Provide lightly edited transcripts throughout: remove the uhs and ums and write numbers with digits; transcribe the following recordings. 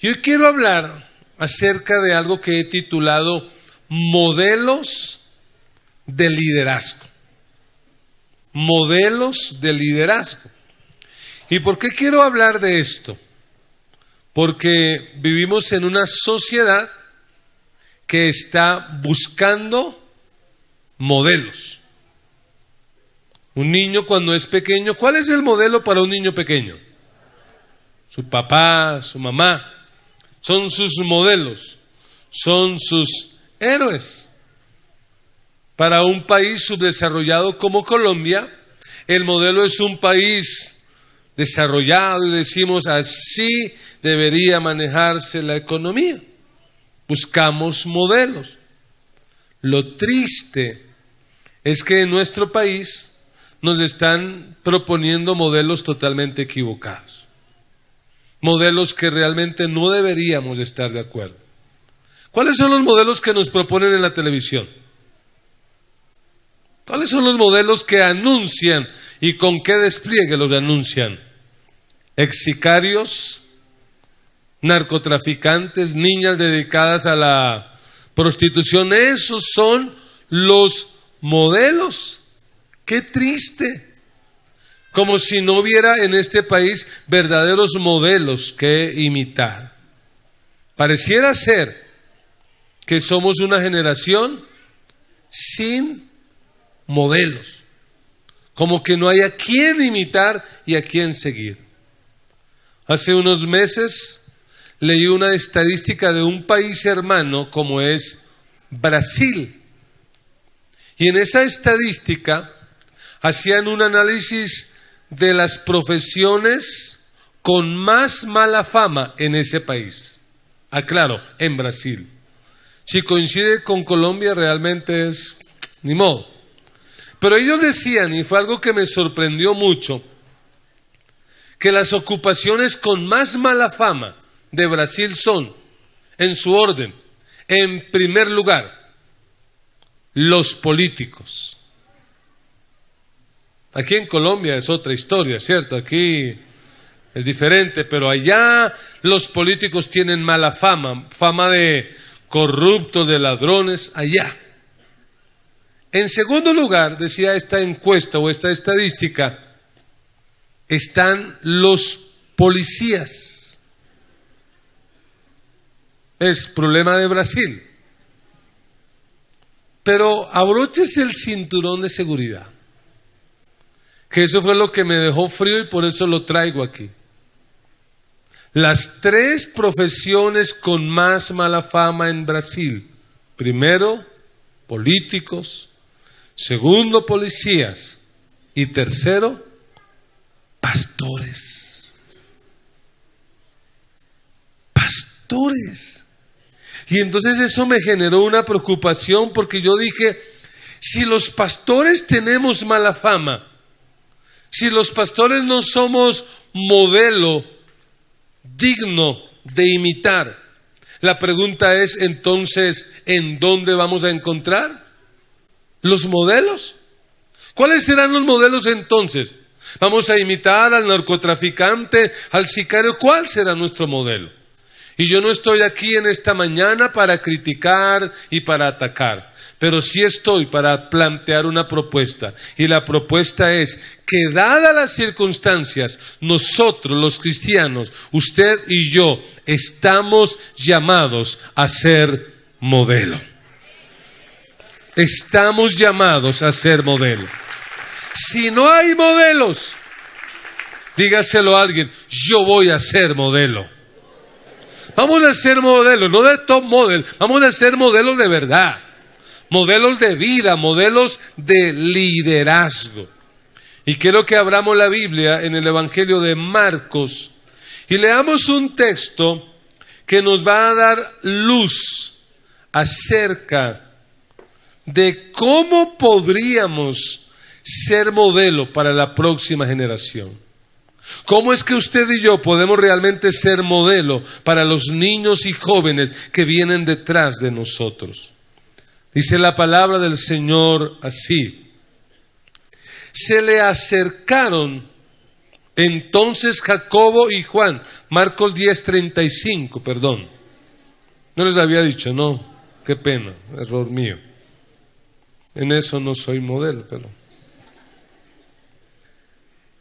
Y hoy quiero hablar acerca de algo que he titulado modelos de liderazgo. Modelos de liderazgo. ¿Y por qué quiero hablar de esto? Porque vivimos en una sociedad que está buscando modelos. Un niño cuando es pequeño, ¿cuál es el modelo para un niño pequeño? Su papá, su mamá. Son sus modelos, son sus héroes. Para un país subdesarrollado como Colombia, el modelo es un país desarrollado y decimos así debería manejarse la economía. Buscamos modelos. Lo triste es que en nuestro país nos están proponiendo modelos totalmente equivocados. Modelos que realmente no deberíamos estar de acuerdo. ¿Cuáles son los modelos que nos proponen en la televisión? ¿Cuáles son los modelos que anuncian y con qué despliegue los anuncian? Ex-sicarios, narcotraficantes, niñas dedicadas a la prostitución. Esos son los modelos. ¡Qué triste! Como si no hubiera en este país verdaderos modelos que imitar. Pareciera ser que somos una generación sin modelos. Como que no hay a quién imitar y a quién seguir. Hace unos meses leí una estadística de un país hermano como es Brasil. Y en esa estadística hacían un análisis de las profesiones con más mala fama en ese país. Aclaro, en Brasil. Si coincide con Colombia realmente es ni modo. Pero ellos decían, y fue algo que me sorprendió mucho, que las ocupaciones con más mala fama de Brasil son, en su orden, en primer lugar, los políticos. Aquí en Colombia es otra historia, ¿cierto? Aquí es diferente, pero allá los políticos tienen mala fama, fama de corruptos, de ladrones, allá. En segundo lugar, decía esta encuesta o esta estadística, están los policías. Es problema de Brasil. Pero abróchese el cinturón de seguridad. Que eso fue lo que me dejó frío y por eso lo traigo aquí. Las tres profesiones con más mala fama en Brasil. Primero, políticos. Segundo, policías. Y tercero, pastores. Pastores. Y entonces eso me generó una preocupación porque yo dije, si los pastores tenemos mala fama, si los pastores no somos modelo digno de imitar, la pregunta es entonces, ¿en dónde vamos a encontrar los modelos? ¿Cuáles serán los modelos entonces? ¿Vamos a imitar al narcotraficante, al sicario? ¿Cuál será nuestro modelo? Y yo no estoy aquí en esta mañana para criticar y para atacar, pero sí estoy para plantear una propuesta. Y la propuesta es que dadas las circunstancias, nosotros los cristianos, usted y yo, estamos llamados a ser modelo. Estamos llamados a ser modelo. Si no hay modelos, dígaselo a alguien, yo voy a ser modelo. Vamos a ser modelos, no de top model, vamos a ser modelos de verdad, modelos de vida, modelos de liderazgo. Y quiero que abramos la Biblia en el Evangelio de Marcos y leamos un texto que nos va a dar luz acerca de cómo podríamos ser modelo para la próxima generación. ¿Cómo es que usted y yo podemos realmente ser modelo para los niños y jóvenes que vienen detrás de nosotros? Dice la palabra del Señor así: se le acercaron Entonces Jacobo y Juan, Marcos 10:35, perdón. No les había dicho, no, qué pena, error mío. En eso no soy modelo, pero...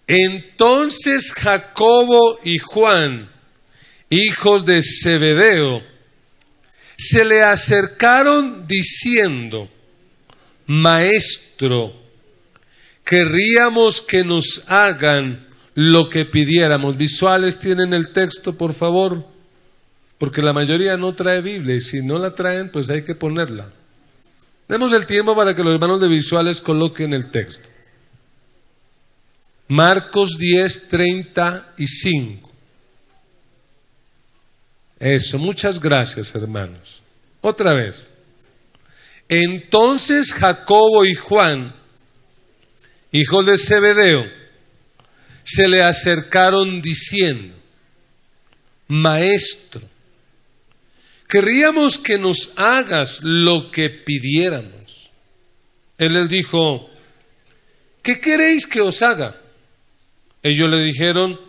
Entonces Jacobo y Juan, hijos de Zebedeo, se le acercaron diciendo: Maestro, querríamos que nos hagan lo que pidiéramos. Visuales tienen el texto, por favor, porque la mayoría no trae Biblia y si no la traen, pues hay que ponerla. Demos el tiempo para que los hermanos de visuales coloquen el texto. Marcos 10:35. Eso, muchas gracias, hermanos. Otra vez. Entonces Jacobo y Juan, hijos de Zebedeo, se le acercaron diciendo: Maestro, querríamos que nos hagas lo que pidiéramos. Él les dijo: ¿qué queréis que os haga? Ellos le dijeron: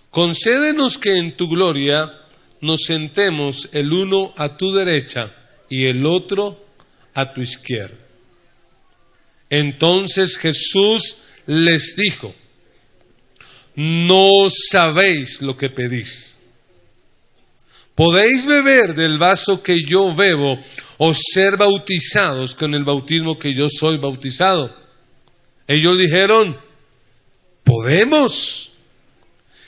concédenos que en tu gloria nos sentemos el uno a tu derecha y el otro a tu izquierda. Entonces Jesús les dijo: no sabéis lo que pedís. ¿Podéis beber del vaso que yo bebo o ser bautizados con el bautismo que yo soy bautizado? Ellos dijeron: podemos.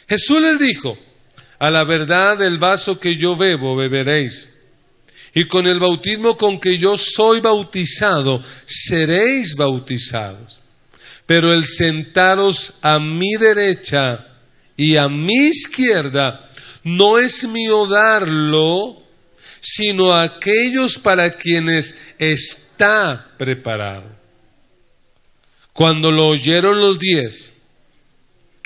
Jesús les dijo: a la verdad del vaso que yo bebo beberéis, y con el bautismo con que yo soy bautizado seréis bautizados. Pero el sentaros a mi derecha y a mi izquierda no es mío darlo, sino a aquellos para quienes está preparado. Cuando lo oyeron los 10,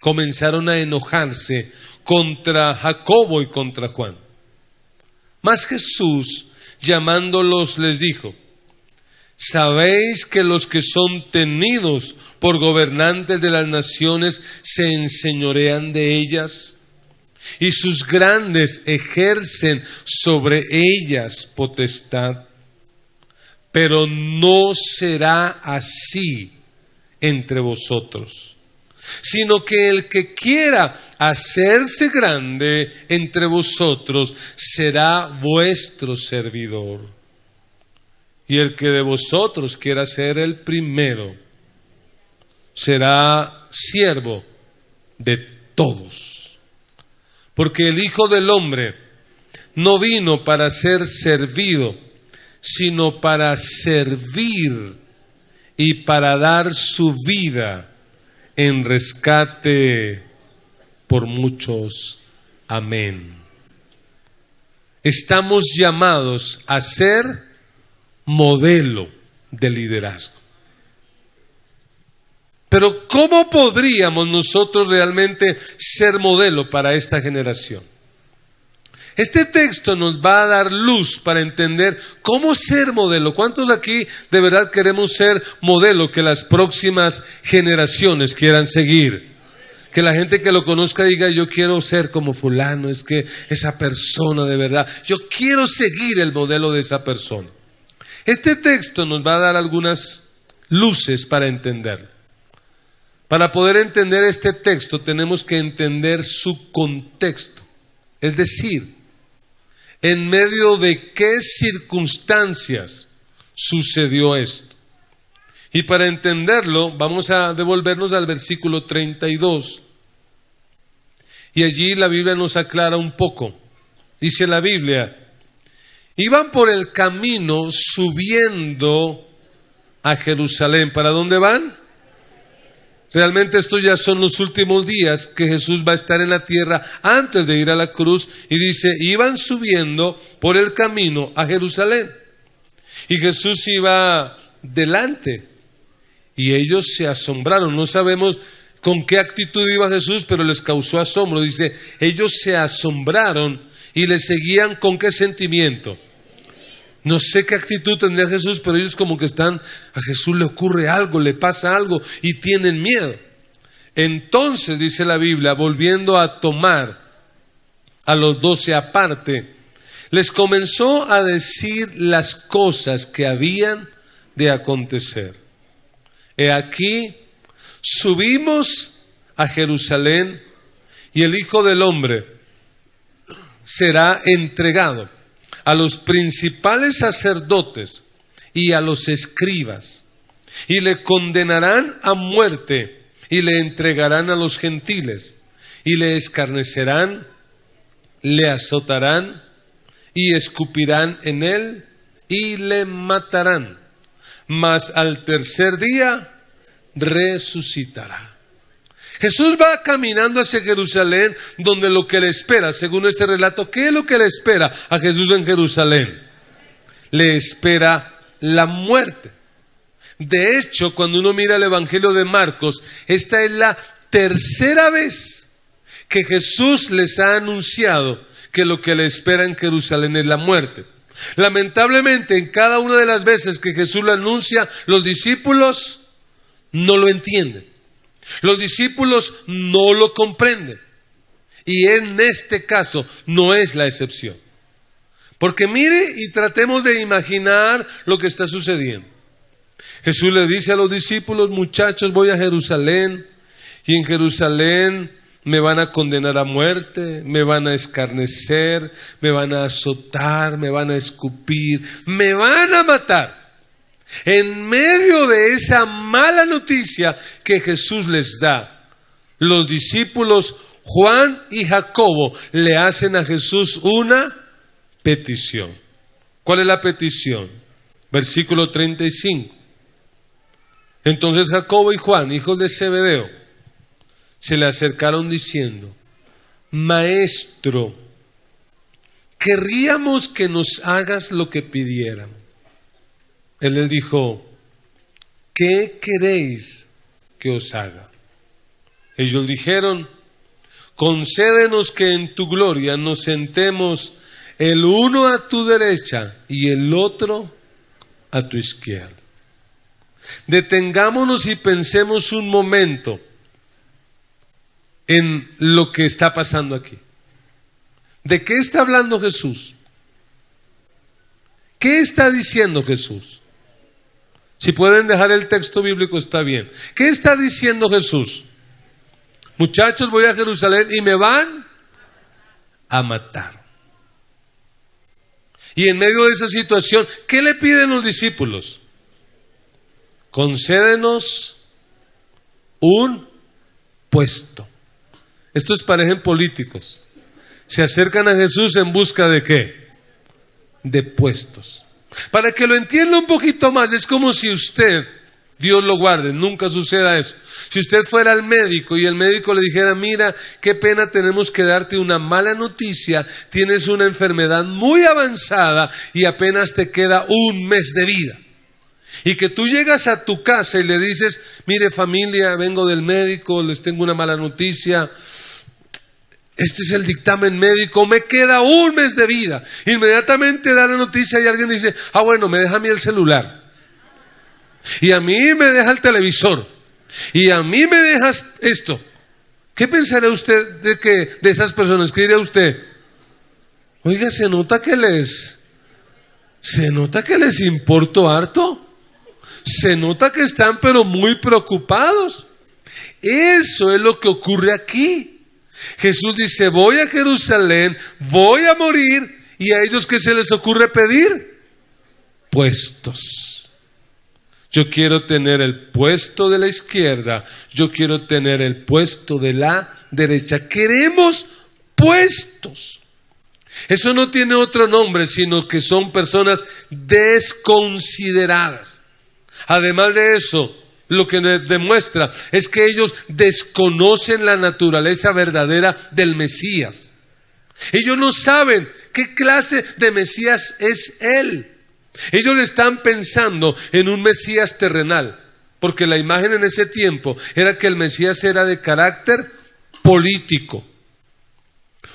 comenzaron a enojarse contra Jacobo y contra Juan. Mas Jesús, llamándolos, les dijo: ¿sabéis que los que son tenidos por gobernantes de las naciones se enseñorean de ellas? Y sus grandes ejercen sobre ellas potestad. Pero no será así entre vosotros, sino que el que quiera hacerse grande entre vosotros será vuestro servidor. Y el que de vosotros quiera ser el primero será siervo de todos. Porque el Hijo del Hombre no vino para ser servido, sino para servir y para dar su vida en rescate por muchos. Amén. Estamos llamados a ser modelo de liderazgo. Pero ¿cómo podríamos nosotros realmente ser modelo para esta generación? Este texto nos va a dar luz para entender cómo ser modelo. ¿Cuántos aquí de verdad queremos ser modelo que las próximas generaciones quieran seguir? Que la gente que lo conozca diga: yo quiero ser como fulano, es que esa persona de verdad, yo quiero seguir el modelo de esa persona. Este texto nos va a dar algunas luces para entenderlo. Para poder entender este texto tenemos que entender su contexto, es decir, en medio de qué circunstancias sucedió esto. Y para entenderlo vamos a devolvernos al versículo 32 y allí la Biblia nos aclara un poco. Dice la Biblia: iban por el camino subiendo a Jerusalén. ¿Para dónde van? Realmente estos ya son los últimos días que Jesús va a estar en la tierra antes de ir a la cruz. Y dice: iban subiendo por el camino a Jerusalén. Y Jesús iba delante. Y ellos se asombraron. No sabemos con qué actitud iba Jesús, pero les causó asombro. Dice: ellos se asombraron y le seguían ¿con qué sentimiento? No sé qué actitud tendría Jesús, pero ellos como que están, a Jesús le ocurre algo, le pasa algo y tienen miedo. Entonces, dice la Biblia, volviendo a tomar a los 12 aparte, les comenzó a decir las cosas que habían de acontecer. He aquí, subimos a Jerusalén, y el Hijo del Hombre será entregado a los principales sacerdotes y a los escribas, y le condenarán a muerte, y le entregarán a los gentiles, y le escarnecerán, le azotarán, y escupirán en él, y le matarán. Mas al tercer día resucitará. Jesús va caminando hacia Jerusalén, donde lo que le espera, según este relato, ¿qué es lo que le espera a Jesús en Jerusalén? Le espera la muerte. De hecho, cuando uno mira el Evangelio de Marcos, esta es la tercera vez que Jesús les ha anunciado que lo que le espera en Jerusalén es la muerte. Lamentablemente, en cada una de las veces que Jesús lo anuncia, los discípulos no lo entienden. Los discípulos no lo comprenden. Y en este caso no es la excepción. Porque mire y tratemos de imaginar lo que está sucediendo. Jesús le dice a los discípulos: muchachos, voy a Jerusalén, y en Jerusalén me van a condenar a muerte, me van a escarnecer, me van a azotar, me van a escupir, me van a matar. En medio de esa mala noticia que Jesús les da, los discípulos Juan y Jacobo le hacen a Jesús una petición. ¿Cuál es la petición? Versículo 35. Entonces Jacobo y Juan, hijos de Zebedeo, se le acercaron diciendo: Maestro, querríamos que nos hagas lo que pidiéramos. Él les dijo: ¿qué queréis que os haga? Ellos dijeron: concédenos que en tu gloria nos sentemos el uno a tu derecha y el otro a tu izquierda. Detengámonos y pensemos un momento en lo que está pasando aquí. ¿De qué está hablando Jesús? ¿Qué está diciendo Jesús? Si pueden dejar el texto bíblico está bien. ¿Qué está diciendo Jesús? Muchachos, voy a Jerusalén y me van a matar. Y en medio de esa situación, ¿qué le piden los discípulos? Concédenos un puesto. Estos parecen políticos. Se acercan a Jesús en busca de ¿qué? De puestos. Para que lo entienda un poquito más, es como si usted, Dios lo guarde, nunca suceda eso. Si usted fuera al médico y el médico le dijera: mira, qué pena, tenemos que darte una mala noticia, tienes una enfermedad muy avanzada y apenas te queda un mes de vida. Y que tú llegas a tu casa y le dices: mire familia, vengo del médico, les tengo una mala noticia. Este es el dictamen médico, me queda un mes de vida. Inmediatamente da la noticia y alguien dice: ah, bueno, me deja a mí el celular. Y a mí me deja el televisor. Y a mí me dejas esto. ¿Qué pensará usted de esas personas? ¿Qué diría usted? Oiga, se nota que les importo harto. Se nota que están pero muy preocupados. Eso es lo que ocurre aquí. Jesús dice: voy a Jerusalén, voy a morir, y a ellos ¿qué se les ocurre pedir? Puestos. Yo quiero tener el puesto de la izquierda, yo quiero tener el puesto de la derecha. Queremos puestos. Eso no tiene otro nombre, sino que son personas desconsideradas. Además de eso, lo que demuestra es que ellos desconocen la naturaleza verdadera del Mesías. Ellos no saben qué clase de Mesías es Él. Ellos están pensando en un Mesías terrenal, porque la imagen en ese tiempo era que el Mesías era de carácter político.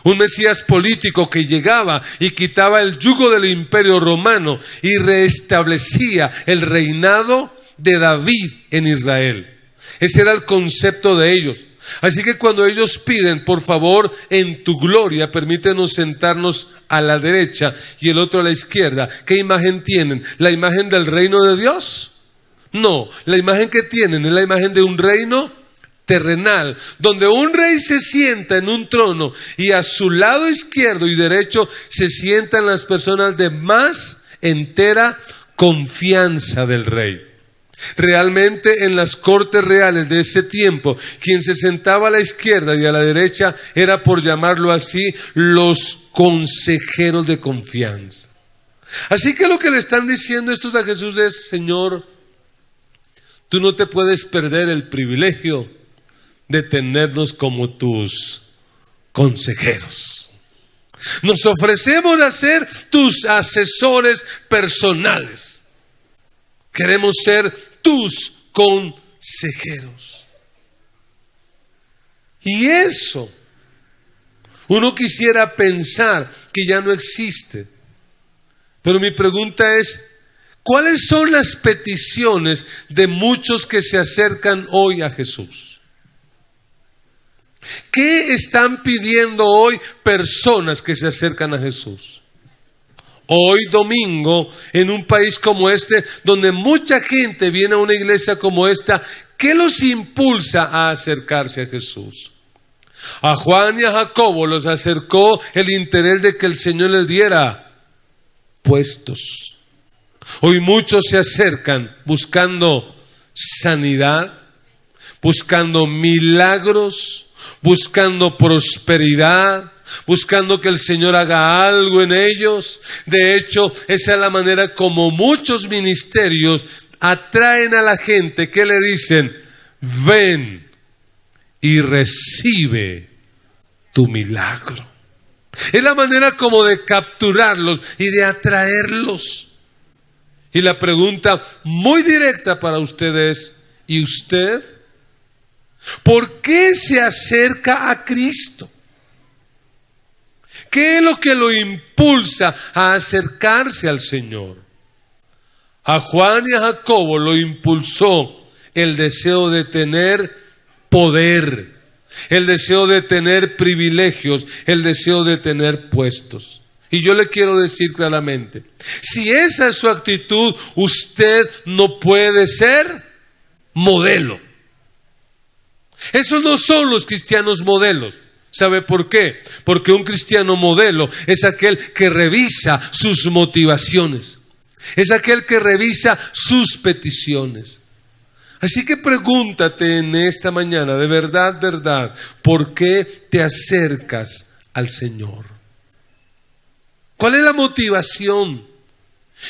Un Mesías político que llegaba y quitaba el yugo del imperio romano y restablecía el reinado de David en Israel. Ese era el concepto de ellos. Así que cuando ellos piden, por favor, en tu gloria, permítenos sentarnos a la derecha y el otro a la izquierda, ¿qué imagen tienen? ¿La imagen del reino de Dios? No, la imagen que tienen es la imagen de un reino terrenal, donde un rey se sienta en un trono y a su lado izquierdo y derecho se sientan las personas de más entera confianza del rey. Realmente en las cortes reales de ese tiempo, quien se sentaba a la izquierda y a la derecha era, por llamarlo así, los consejeros de confianza. Así que lo que le están diciendo estos a Jesús es: Señor, tú no te puedes perder el privilegio de tenernos como tus consejeros. Nos ofrecemos a ser tus asesores personales. Queremos ser tus consejeros. Y eso, uno quisiera pensar que ya no existe. Pero mi pregunta es: ¿cuáles son las peticiones de muchos que se acercan hoy a Jesús? ¿Qué están pidiendo hoy personas que se acercan a Jesús? Hoy domingo, en un país como este, donde mucha gente viene a una iglesia como esta, ¿qué los impulsa a acercarse a Jesús? A Juan y a Jacobo los acercó el interés de que el Señor les diera puestos. Hoy muchos se acercan buscando sanidad, buscando milagros, buscando prosperidad, buscando que el Señor haga algo en ellos. De hecho, esa es la manera como muchos ministerios atraen a la gente, que le dicen: ven y recibe tu milagro. Es la manera como de capturarlos y de atraerlos. Y la pregunta muy directa para ustedes es: ¿y usted? ¿Por qué se acerca a Cristo? ¿Qué es lo que lo impulsa a acercarse al Señor? A Juan y a Jacobo lo impulsó el deseo de tener poder, el deseo de tener privilegios, el deseo de tener puestos. Y yo le quiero decir claramente, si esa es su actitud, usted no puede ser modelo. Esos no son los cristianos modelos. ¿Sabe por qué? Porque un cristiano modelo es aquel que revisa sus motivaciones, es aquel que revisa sus peticiones. Así que pregúntate en esta mañana, de verdad, ¿por qué te acercas al Señor? ¿Cuál es la motivación?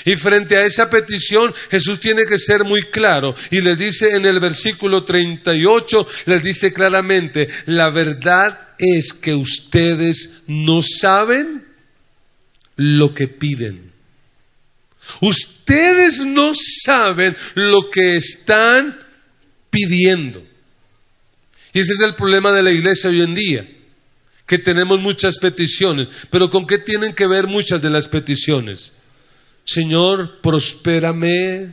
Y frente a esa petición, Jesús tiene que ser muy claro. Y les dice en el versículo 38, les dice claramente: la verdad es que ustedes no saben lo que piden. Ustedes no saben lo que están pidiendo. Y ese es el problema de la iglesia hoy en día, que tenemos muchas peticiones. Pero ¿con qué tienen que ver muchas de las peticiones? Señor, prospérame,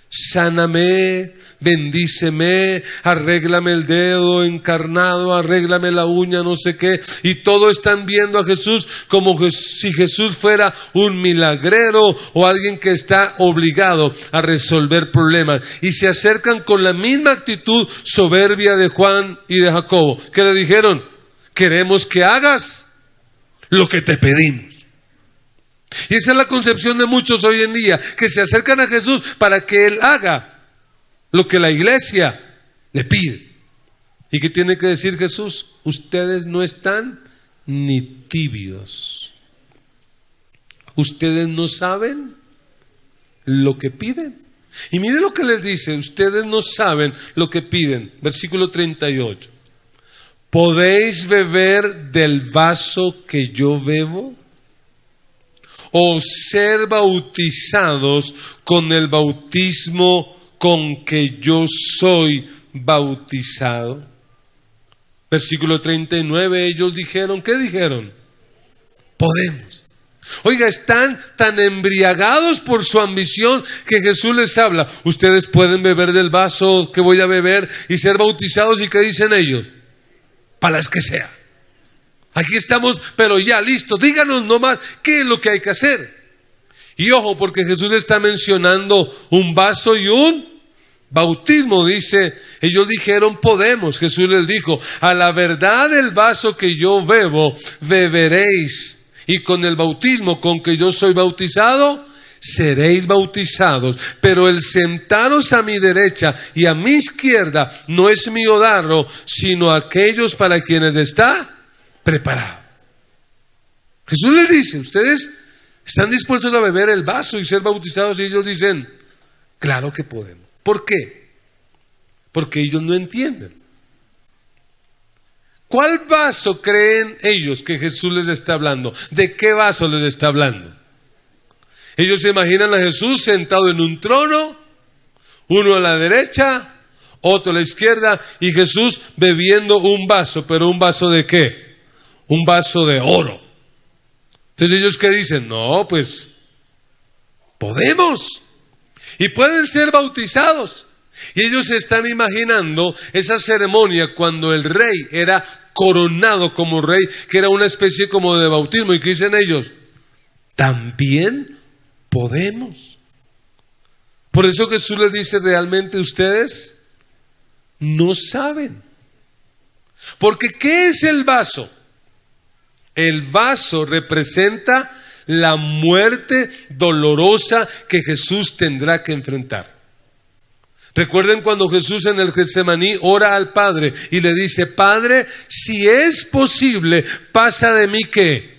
sáname, bendíceme, arréglame el dedo encarnado, arréglame la uña, no sé qué. Y todos están viendo a Jesús como si Jesús fuera un milagrero o alguien que está obligado a resolver problemas. Y se acercan con la misma actitud soberbia de Juan y de Jacobo. ¿Qué le dijeron? Queremos que hagas lo que te pedimos. Y esa es la concepción de muchos hoy en día, que se acercan a Jesús para que Él haga lo que la iglesia le pide. ¿Y qué tiene que decir Jesús? Ustedes no están ni tibios. Ustedes no saben lo que piden. Y mire lo que les dice: ustedes no saben lo que piden. Versículo 38. ¿Podéis beber del vaso que yo bebo? ¿O ser bautizados con el bautismo con que yo soy bautizado? Versículo 39, ellos dijeron, ¿qué dijeron? Podemos. Oiga, están tan embriagados por su ambición que Jesús les habla: ustedes pueden beber del vaso que voy a beber y ser bautizados. ¿Y qué dicen ellos? para las que sea. Aquí estamos, pero ya listo. Díganos nomás qué es lo que hay que hacer. Y ojo, porque Jesús está mencionando un vaso y un bautismo. Dice, ellos dijeron podemos. Jesús les dijo, a la verdad el vaso que yo bebo, beberéis. Y con el bautismo con que yo soy bautizado, seréis bautizados. Pero el sentaros a mi derecha y a mi izquierda no es mío darlo, sino aquellos para quienes está preparado. Jesús les dice, ¿ustedes están dispuestos a beber el vaso y ser bautizados? Y ellos dicen, claro que podemos. ¿Por qué? Porque ellos no entienden. ¿Cuál vaso creen ellos que Jesús les está hablando? ¿De qué vaso les está hablando? Ellos se imaginan a Jesús sentado en un trono, uno a la derecha, otro a la izquierda, y Jesús bebiendo un vaso. ¿Pero un vaso de qué? Un vaso de oro. Entonces ellos ¿qué dicen? No, pues podemos. Y pueden ser bautizados. Y ellos se están imaginando esa ceremonia cuando el rey era coronado como rey, que era una especie como de bautismo. ¿Y qué dicen ellos? También podemos. Por eso Jesús les dice, realmente ustedes no saben. Porque ¿qué es el vaso? El vaso representa la muerte dolorosa que Jesús tendrá que enfrentar. Recuerden cuando Jesús en el Getsemaní ora al Padre y le dice, Padre, si es posible, pasa de mí ¿qué?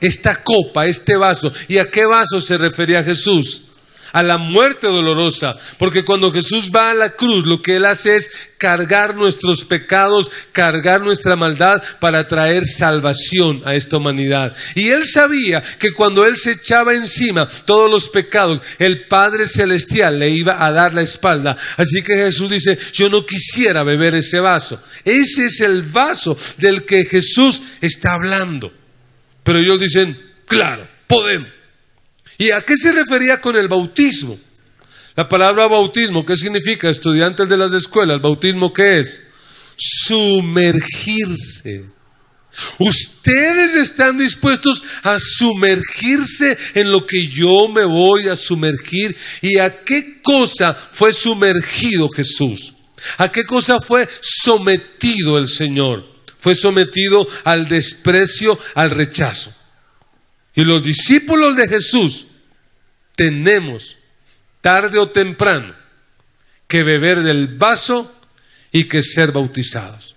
Esta copa, este vaso. ¿Y a qué vaso se refería Jesús? A la muerte dolorosa, porque cuando Jesús va a la cruz, lo que Él hace es cargar nuestros pecados, cargar nuestra maldad para traer salvación a esta humanidad. Y Él sabía que cuando Él se echaba encima todos los pecados, el Padre Celestial le iba a dar la espalda. Así que Jesús dice, yo no quisiera beber ese vaso. Ese es el vaso del que Jesús está hablando. Pero ellos dicen, claro, podemos. ¿Y a qué se refería con el bautismo? La palabra bautismo, ¿qué significa? Estudiantes de las escuelas, ¿bautismo qué es? Sumergirse. Ustedes están dispuestos a sumergirse en lo que yo me voy a sumergir. ¿Y a qué cosa fue sumergido Jesús? ¿A qué cosa fue sometido el Señor? Fue sometido al desprecio, al rechazo. Y los discípulos de Jesús tenemos, tarde o temprano, que beber del vaso y que ser bautizados.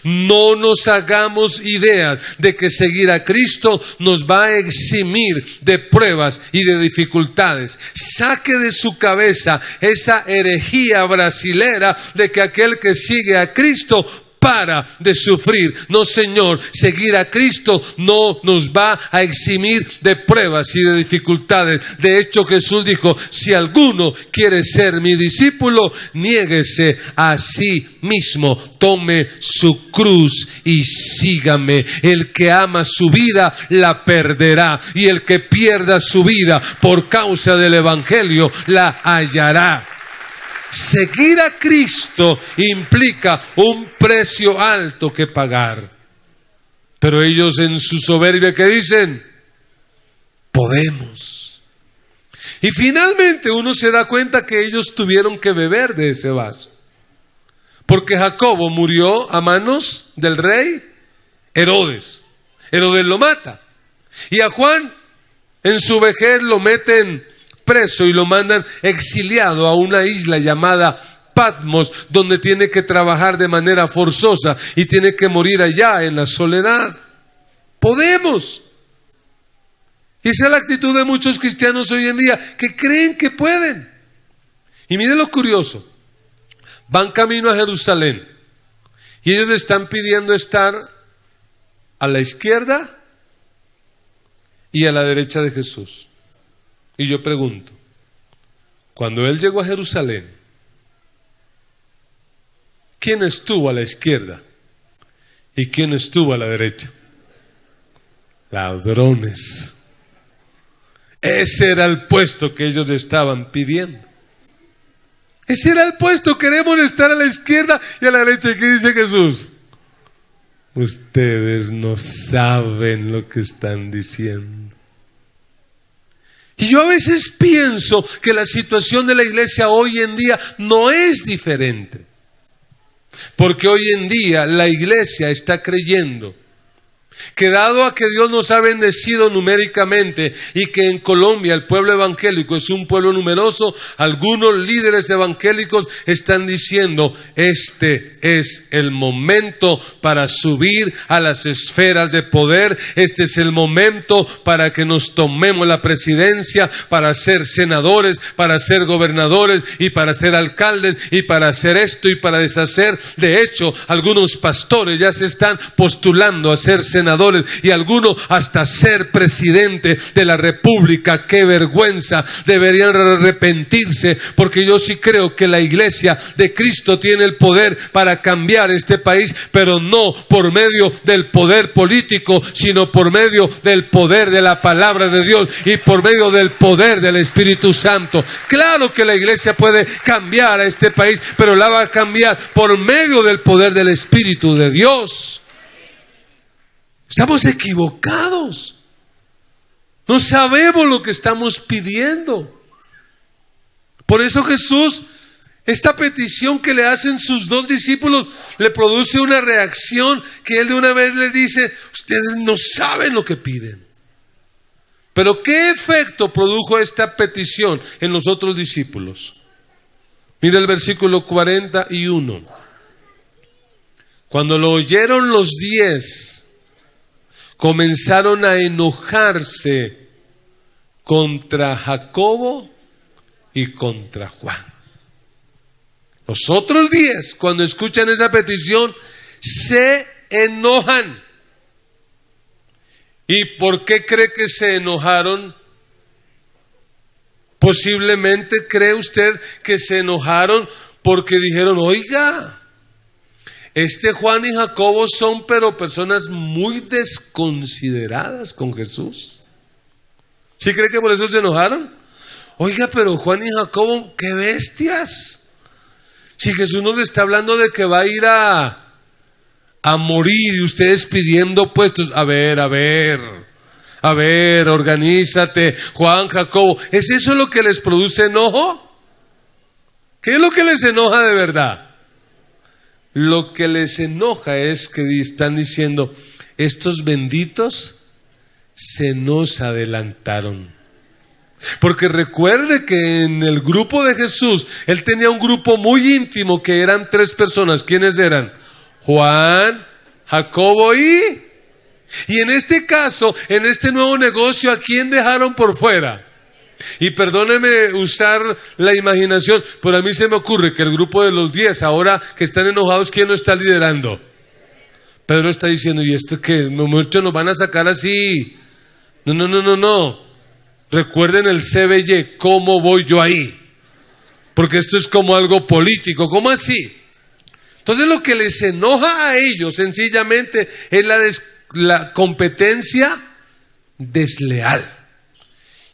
No nos hagamos idea de que seguir a Cristo nos va a eximir de pruebas y de dificultades. Saque de su cabeza esa herejía brasilera de que aquel que sigue a Cristo para de sufrir. No, Señor, seguir a Cristo no nos va a eximir de pruebas y de dificultades. De hecho, Jesús dijo, si alguno quiere ser mi discípulo, niéguese a sí mismo, tome su cruz y sígame. El que ama su vida la perderá, y el que pierda su vida por causa del evangelio la hallará. Seguir a Cristo implica un precio alto que pagar. Pero ellos en su soberbia, ¿qué dicen? Podemos. Y finalmente uno se da cuenta que ellos tuvieron que beber de ese vaso. Porque Jacobo murió a manos del rey Herodes. Herodes lo mata. Y a Juan en su vejez lo meten preso y lo mandan exiliado a una isla llamada Patmos, donde tiene que trabajar de manera forzosa y tiene que morir allá en la soledad. Podemos. Y esa es la actitud de muchos cristianos hoy en día, que creen que pueden. Y miren lo curioso, van camino a Jerusalén y ellos le están pidiendo estar a la izquierda y a la derecha de Jesús. Y yo pregunto, cuando Él llegó a Jerusalén, ¿quién estuvo a la izquierda y quién estuvo a la derecha? Ladrones. Ese era el puesto que ellos estaban pidiendo. Ese era el puesto. Queremos estar a la izquierda y a la derecha. ¿Y qué dice Jesús? Ustedes no saben lo que están diciendo. Y yo a veces pienso que la situación de la iglesia hoy en día no es diferente. Porque hoy en día la iglesia está creyendo que dado a que Dios nos ha bendecido numéricamente y que en Colombia el pueblo evangélico es un pueblo numeroso, algunos líderes evangélicos están diciendo: este es el momento para subir a las esferas de poder, este es el momento para que nos tomemos la presidencia, para ser senadores, para ser gobernadores y para ser alcaldes y para hacer esto y para deshacer. De hecho, algunos pastores ya se están postulando a ser senadores y algunos hasta ser presidente de la república. ¡Qué vergüenza! Deberían arrepentirse, porque yo sí creo que la iglesia de Cristo tiene el poder para cambiar este país, pero no por medio del poder político, sino por medio del poder de la palabra de Dios y por medio del poder del Espíritu Santo. Claro que la iglesia puede cambiar a este país, pero la va a cambiar por medio del poder del Espíritu de Dios. Estamos equivocados. No sabemos lo que estamos pidiendo. Por eso Jesús, esta petición que le hacen sus dos discípulos, le produce una reacción que él de una vez les dice: ustedes no saben lo que piden. Pero ¿qué efecto produjo esta petición en los otros discípulos? Mira el versículo 41. Cuando lo oyeron los 10, comenzaron a enojarse contra Jacobo y contra Juan. Los otros 10, cuando escuchan esa petición, se enojan. ¿Y por qué cree que se enojaron? Posiblemente cree usted que se enojaron porque dijeron: oiga, este Juan y Jacobo son pero personas muy desconsideradas con Jesús. ¿Sí cree que por eso se enojaron? Oiga, pero Juan y Jacobo, qué bestias. Si Jesús nos está hablando de que va a ir a morir y ustedes pidiendo puestos. A ver, organízate, Juan, Jacobo. ¿Es eso lo que les produce enojo? ¿Qué es lo que les enoja de verdad? Lo que les enoja es que están diciendo: estos benditos se nos adelantaron. Porque recuerde que en el grupo de Jesús, Él tenía un grupo muy íntimo que eran 3 personas. ¿Quiénes eran? Juan, Jacobo y en este caso, en este nuevo negocio, ¿a quién dejaron por fuera? Y perdóneme usar la imaginación, pero a mí se me ocurre que el grupo de los 10, ahora que están enojados, ¿quién lo está liderando? Pedro está diciendo: ¿y esto qué? Muchos nos van a sacar así. No. Recuerden el CBY, ¿cómo voy yo ahí? Porque esto es como algo político, ¿cómo así? Entonces lo que les enoja a ellos sencillamente es la competencia desleal.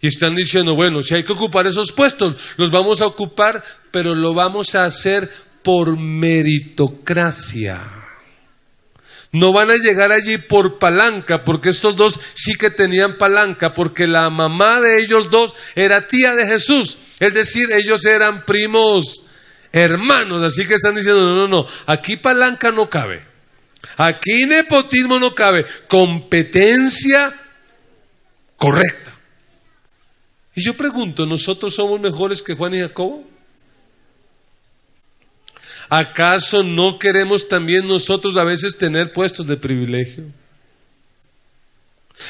Y están diciendo: bueno, si hay que ocupar esos puestos, los vamos a ocupar, pero lo vamos a hacer por meritocracia. No van a llegar allí por palanca, porque estos dos sí que tenían palanca, porque la mamá de ellos dos era tía de Jesús. Es decir, ellos eran primos hermanos. Así que están diciendo: no, aquí palanca no cabe. Aquí nepotismo no cabe. Competencia correcta. Y yo pregunto: ¿nosotros somos mejores que Juan y Jacobo? ¿Acaso no queremos también nosotros a veces tener puestos de privilegio?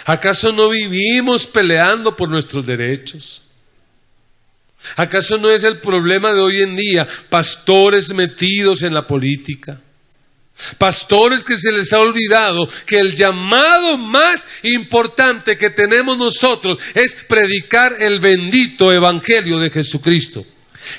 ¿Acaso no vivimos peleando por nuestros derechos? ¿Acaso no es el problema de hoy en día pastores metidos en la política? Pastores que se les ha olvidado que el llamado más importante que tenemos nosotros es predicar el bendito evangelio de Jesucristo.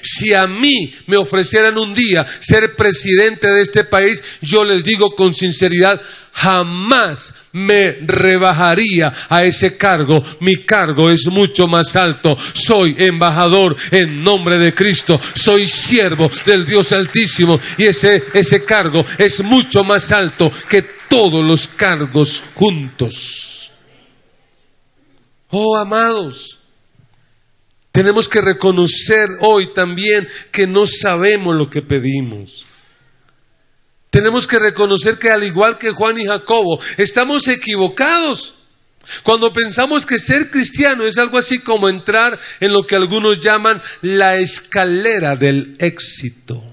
Si a mí me ofrecieran un día ser presidente de este país, yo les digo con sinceridad: jamás me rebajaría a ese cargo. Mi cargo es mucho más alto. Soy embajador en nombre de Cristo. Soy siervo del Dios Altísimo. Y ese cargo es mucho más alto que todos los cargos juntos. Oh, amados, tenemos que reconocer hoy también que no sabemos lo que pedimos. Tenemos que reconocer que al igual que Juan y Jacobo, estamos equivocados cuando pensamos que ser cristiano es algo así como entrar en lo que algunos llaman la escalera del éxito,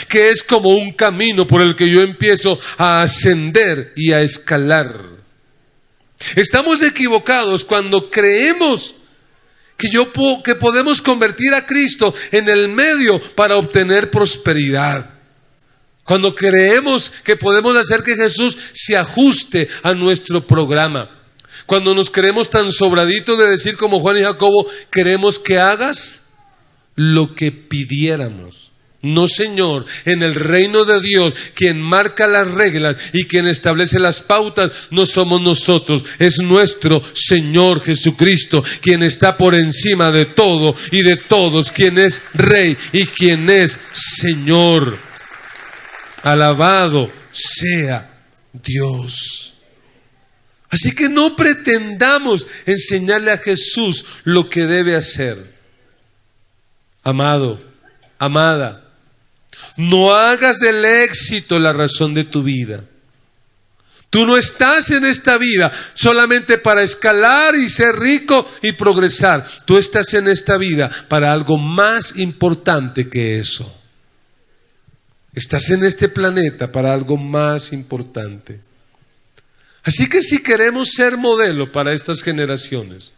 que es como un camino por el que yo empiezo a ascender y a escalar. Estamos equivocados cuando creemos que podemos convertir a Cristo en el medio para obtener prosperidad. Cuando creemos que podemos hacer que Jesús se ajuste a nuestro programa. Cuando nos creemos tan sobraditos de decir como Juan y Jacobo, queremos que hagas lo que pidiéramos. No, Señor, en el reino de Dios, quien marca las reglas y quien establece las pautas, no somos nosotros, es nuestro Señor Jesucristo, quien está por encima de todo y de todos, quien es Rey y quien es Señor. Alabado sea Dios. Así que no pretendamos enseñarle a Jesús lo que debe hacer. Amado, amada, no hagas del éxito la razón de tu vida. Tú no estás en esta vida solamente para escalar y ser rico y progresar. Tú estás en esta vida para algo más importante que eso. Estás en este planeta para algo más importante. Así que si queremos ser modelo para estas generaciones,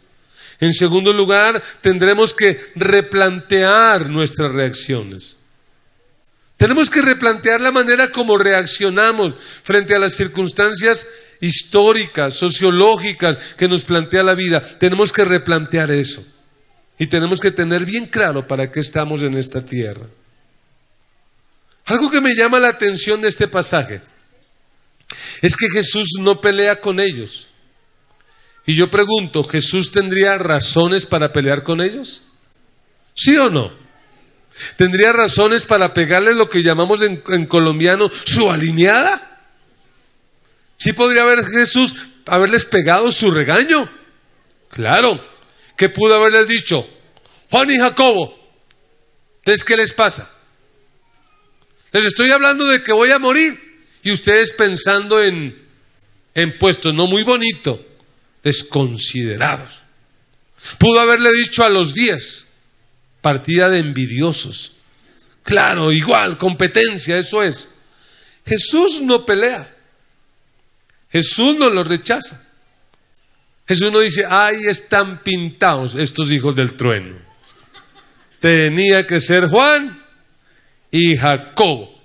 en segundo lugar, tendremos que replantear nuestras reacciones. Tenemos que replantear la manera como reaccionamos frente a las circunstancias históricas, sociológicas que nos plantea la vida. Tenemos que replantear eso. Y tenemos que tener bien claro para qué estamos en esta tierra. Algo que me llama la atención de este pasaje es que Jesús no pelea con ellos. Y yo pregunto, ¿Jesús tendría razones para pelear con ellos? ¿Sí o no? ¿Tendría razones para pegarle lo que llamamos en colombiano su alineada? ¿Sí podría haber Jesús haberles pegado su regaño? Claro, que pudo haberles dicho, Juan y Jacobo, ¿ustedes qué les pasa? Les estoy hablando de que voy a morir y ustedes pensando en puestos no muy bonitos, desconsiderados. Pudo haberle dicho a los 10, partida de envidiosos. Claro, igual, competencia, eso es. Jesús no pelea. Jesús no los rechaza. Jesús no dice, ay, están pintados estos hijos del trueno. Tenía que ser Juan y Jacobo.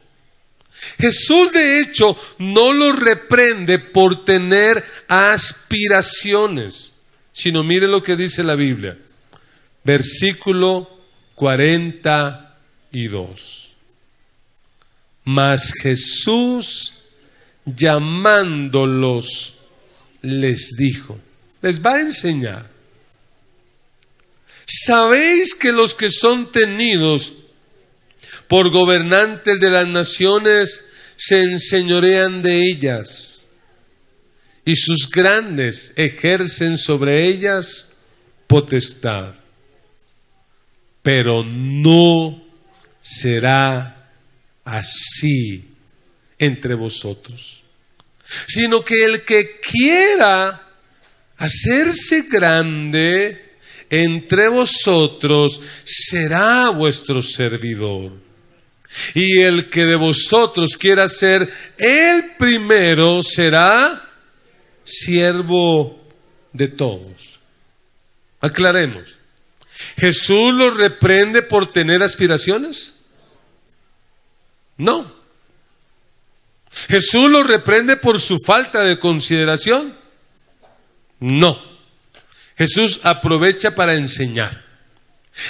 Jesús de hecho no los reprende por tener aspiraciones, sino mire lo que dice la Biblia. Versículo 42. Mas Jesús, llamándolos, les dijo, les va a enseñar. ¿Sabéis que los que son tenidos por gobernantes de las naciones se enseñorean de ellas, y sus grandes ejercen sobre ellas potestad? Pero no será así entre vosotros, sino que el que quiera hacerse grande entre vosotros será vuestro servidor. Y el que de vosotros quiera ser el primero será siervo de todos. Aclaremos. ¿Jesús los reprende por tener aspiraciones? No. ¿Jesús los reprende por su falta de consideración? No. Jesús aprovecha para enseñar.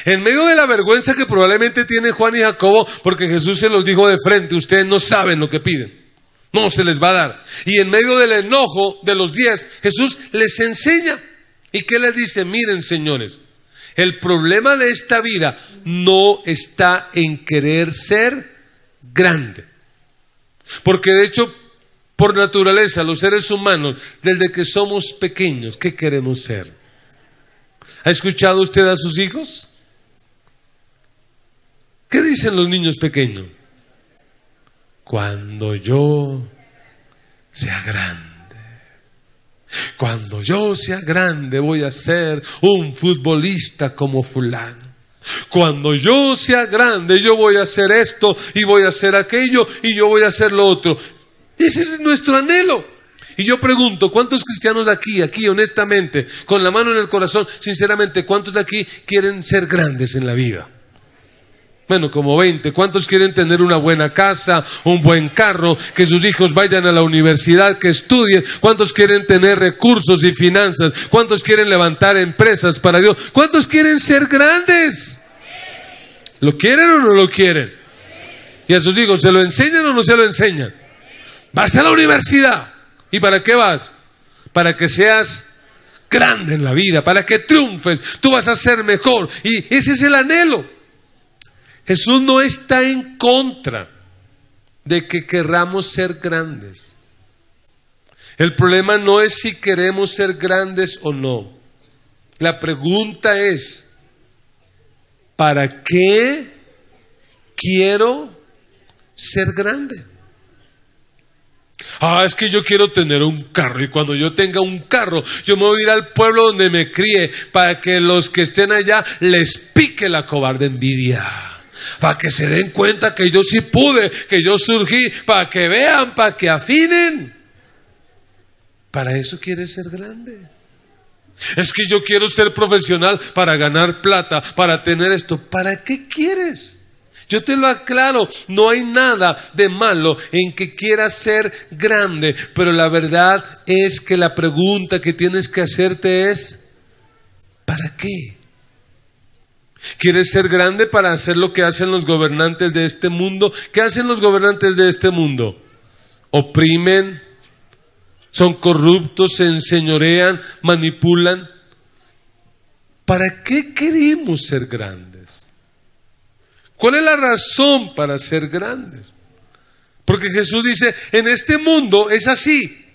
En medio de la vergüenza que probablemente tiene Juan y Jacobo, porque Jesús se los dijo de frente, ustedes no saben lo que piden, no se les va a dar. Y en medio del enojo de los 10, Jesús les enseña. ¿Y qué les dice? Miren, señores, el problema de esta vida no está en querer ser grande. Porque de hecho, Por naturaleza, los seres humanos, desde que somos pequeños, ¿qué queremos ser? ¿Ha escuchado usted a sus hijos? ¿Qué dicen los niños pequeños? Cuando yo sea grande, cuando yo sea grande voy a ser un futbolista como fulano. Cuando yo sea grande yo voy a hacer esto y voy a hacer aquello y yo voy a hacer lo otro. Ese es nuestro anhelo. Y yo pregunto, ¿cuántos cristianos de aquí honestamente, con la mano en el corazón, sinceramente, cuántos de aquí quieren ser grandes en la vida? Bueno, como 20. ¿Cuántos quieren tener una buena casa, un buen carro, que sus hijos vayan a la universidad, que estudien? ¿Cuántos quieren tener recursos y finanzas? ¿Cuántos quieren levantar empresas para Dios? ¿Cuántos quieren ser grandes? ¿Lo quieren o no lo quieren? ¿Y a sus hijos se lo enseñan o no se lo enseñan? Vas a la universidad. ¿Y para qué vas? Para que seas grande en la vida, para que triunfes. Tú vas a ser mejor. Y ese es el anhelo. Jesús no está en contra de que querramos ser grandes. El problema no es si queremos ser grandes o no. La pregunta es, ¿para qué quiero ser grande? Es que yo quiero tener un carro, y cuando yo tenga un carro yo me voy a ir al pueblo donde me crié, para que los que estén allá les pique la cobarde envidia, para que se den cuenta que yo sí pude, que yo surgí, para que vean, para que afinen. ¿Para eso quieres ser grande? Es que yo quiero ser profesional para ganar plata, para tener esto. ¿Para qué quieres? Yo te lo aclaro, no hay nada de malo en que quieras ser grande, pero la verdad es que la pregunta que tienes que hacerte es, ¿para qué? ¿Quieres ser grande para hacer lo que hacen los gobernantes de este mundo? ¿Qué hacen los gobernantes de este mundo? Oprimen, son corruptos, se enseñorean, manipulan. ¿Para qué queremos ser grandes? ¿Cuál es la razón para ser grandes? Porque Jesús dice, en este mundo es así.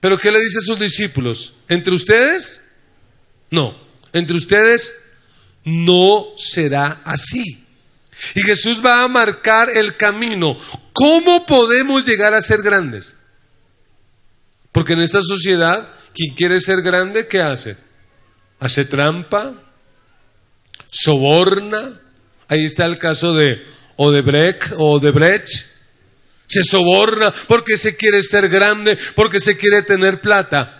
¿Pero qué le dice a sus discípulos? ¿Entre ustedes? No, entre ustedes no será así. Y Jesús va a marcar el camino. ¿Cómo podemos llegar a ser grandes? Porque en esta sociedad, quien quiere ser grande, ¿qué hace? Hace trampa, soborna. Ahí está el caso de Odebrecht. Se soborna porque se quiere ser grande, porque se quiere tener plata.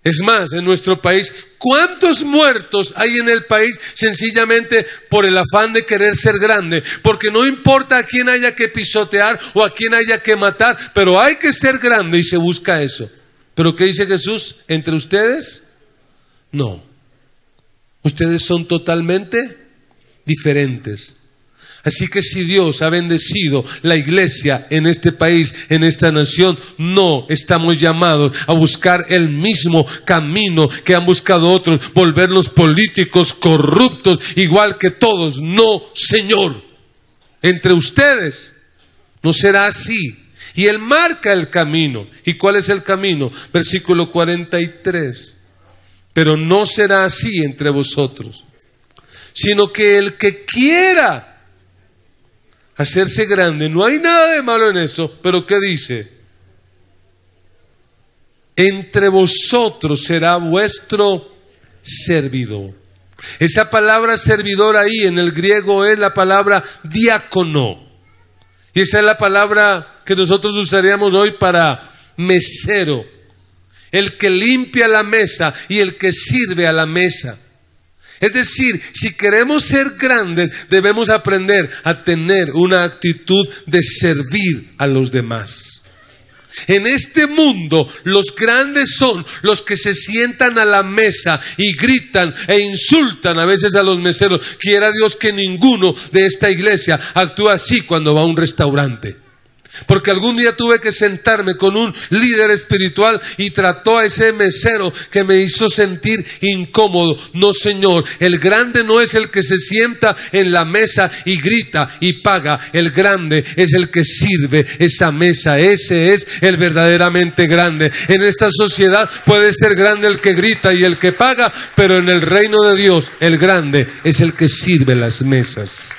Es más, en nuestro país, ¿cuántos muertos hay en el país sencillamente por el afán de querer ser grande? Porque no importa a quién haya que pisotear o a quién haya que matar, pero hay que ser grande y se busca eso. ¿Pero qué dice Jesús? ¿Entre ustedes? No. Ustedes son totalmente diferentes. Así que si Dios ha bendecido la iglesia en este país, en esta nación, no estamos llamados a buscar el mismo camino que han buscado otros, volvernos políticos corruptos igual que todos. No, Señor, entre ustedes no será así. Y Él marca el camino. ¿Y cuál es el camino? Versículo 43. Pero no será así entre vosotros, sino que el que quiera hacerse grande, no hay nada de malo en eso, pero ¿qué dice? Entre vosotros será vuestro servidor. Esa palabra servidor ahí en el griego es la palabra diácono. Y esa es la palabra que nosotros usaríamos hoy para mesero. El que limpia la mesa y el que sirve a la mesa. Es decir, si queremos ser grandes, debemos aprender a tener una actitud de servir a los demás. En este mundo, los grandes son los que se sientan a la mesa y gritan e insultan a veces a los meseros. Quiera Dios que ninguno de esta iglesia actúe así cuando va a un restaurante. Porque algún día tuve que sentarme con un líder espiritual y trató a ese mesero que me hizo sentir incómodo. No, Señor, el grande no es el que se sienta en la mesa y grita y paga. El grande es el que sirve esa mesa. Ese es el verdaderamente grande. En esta sociedad puede ser grande el que grita y el que paga, pero en el reino de Dios el grande es el que sirve las mesas.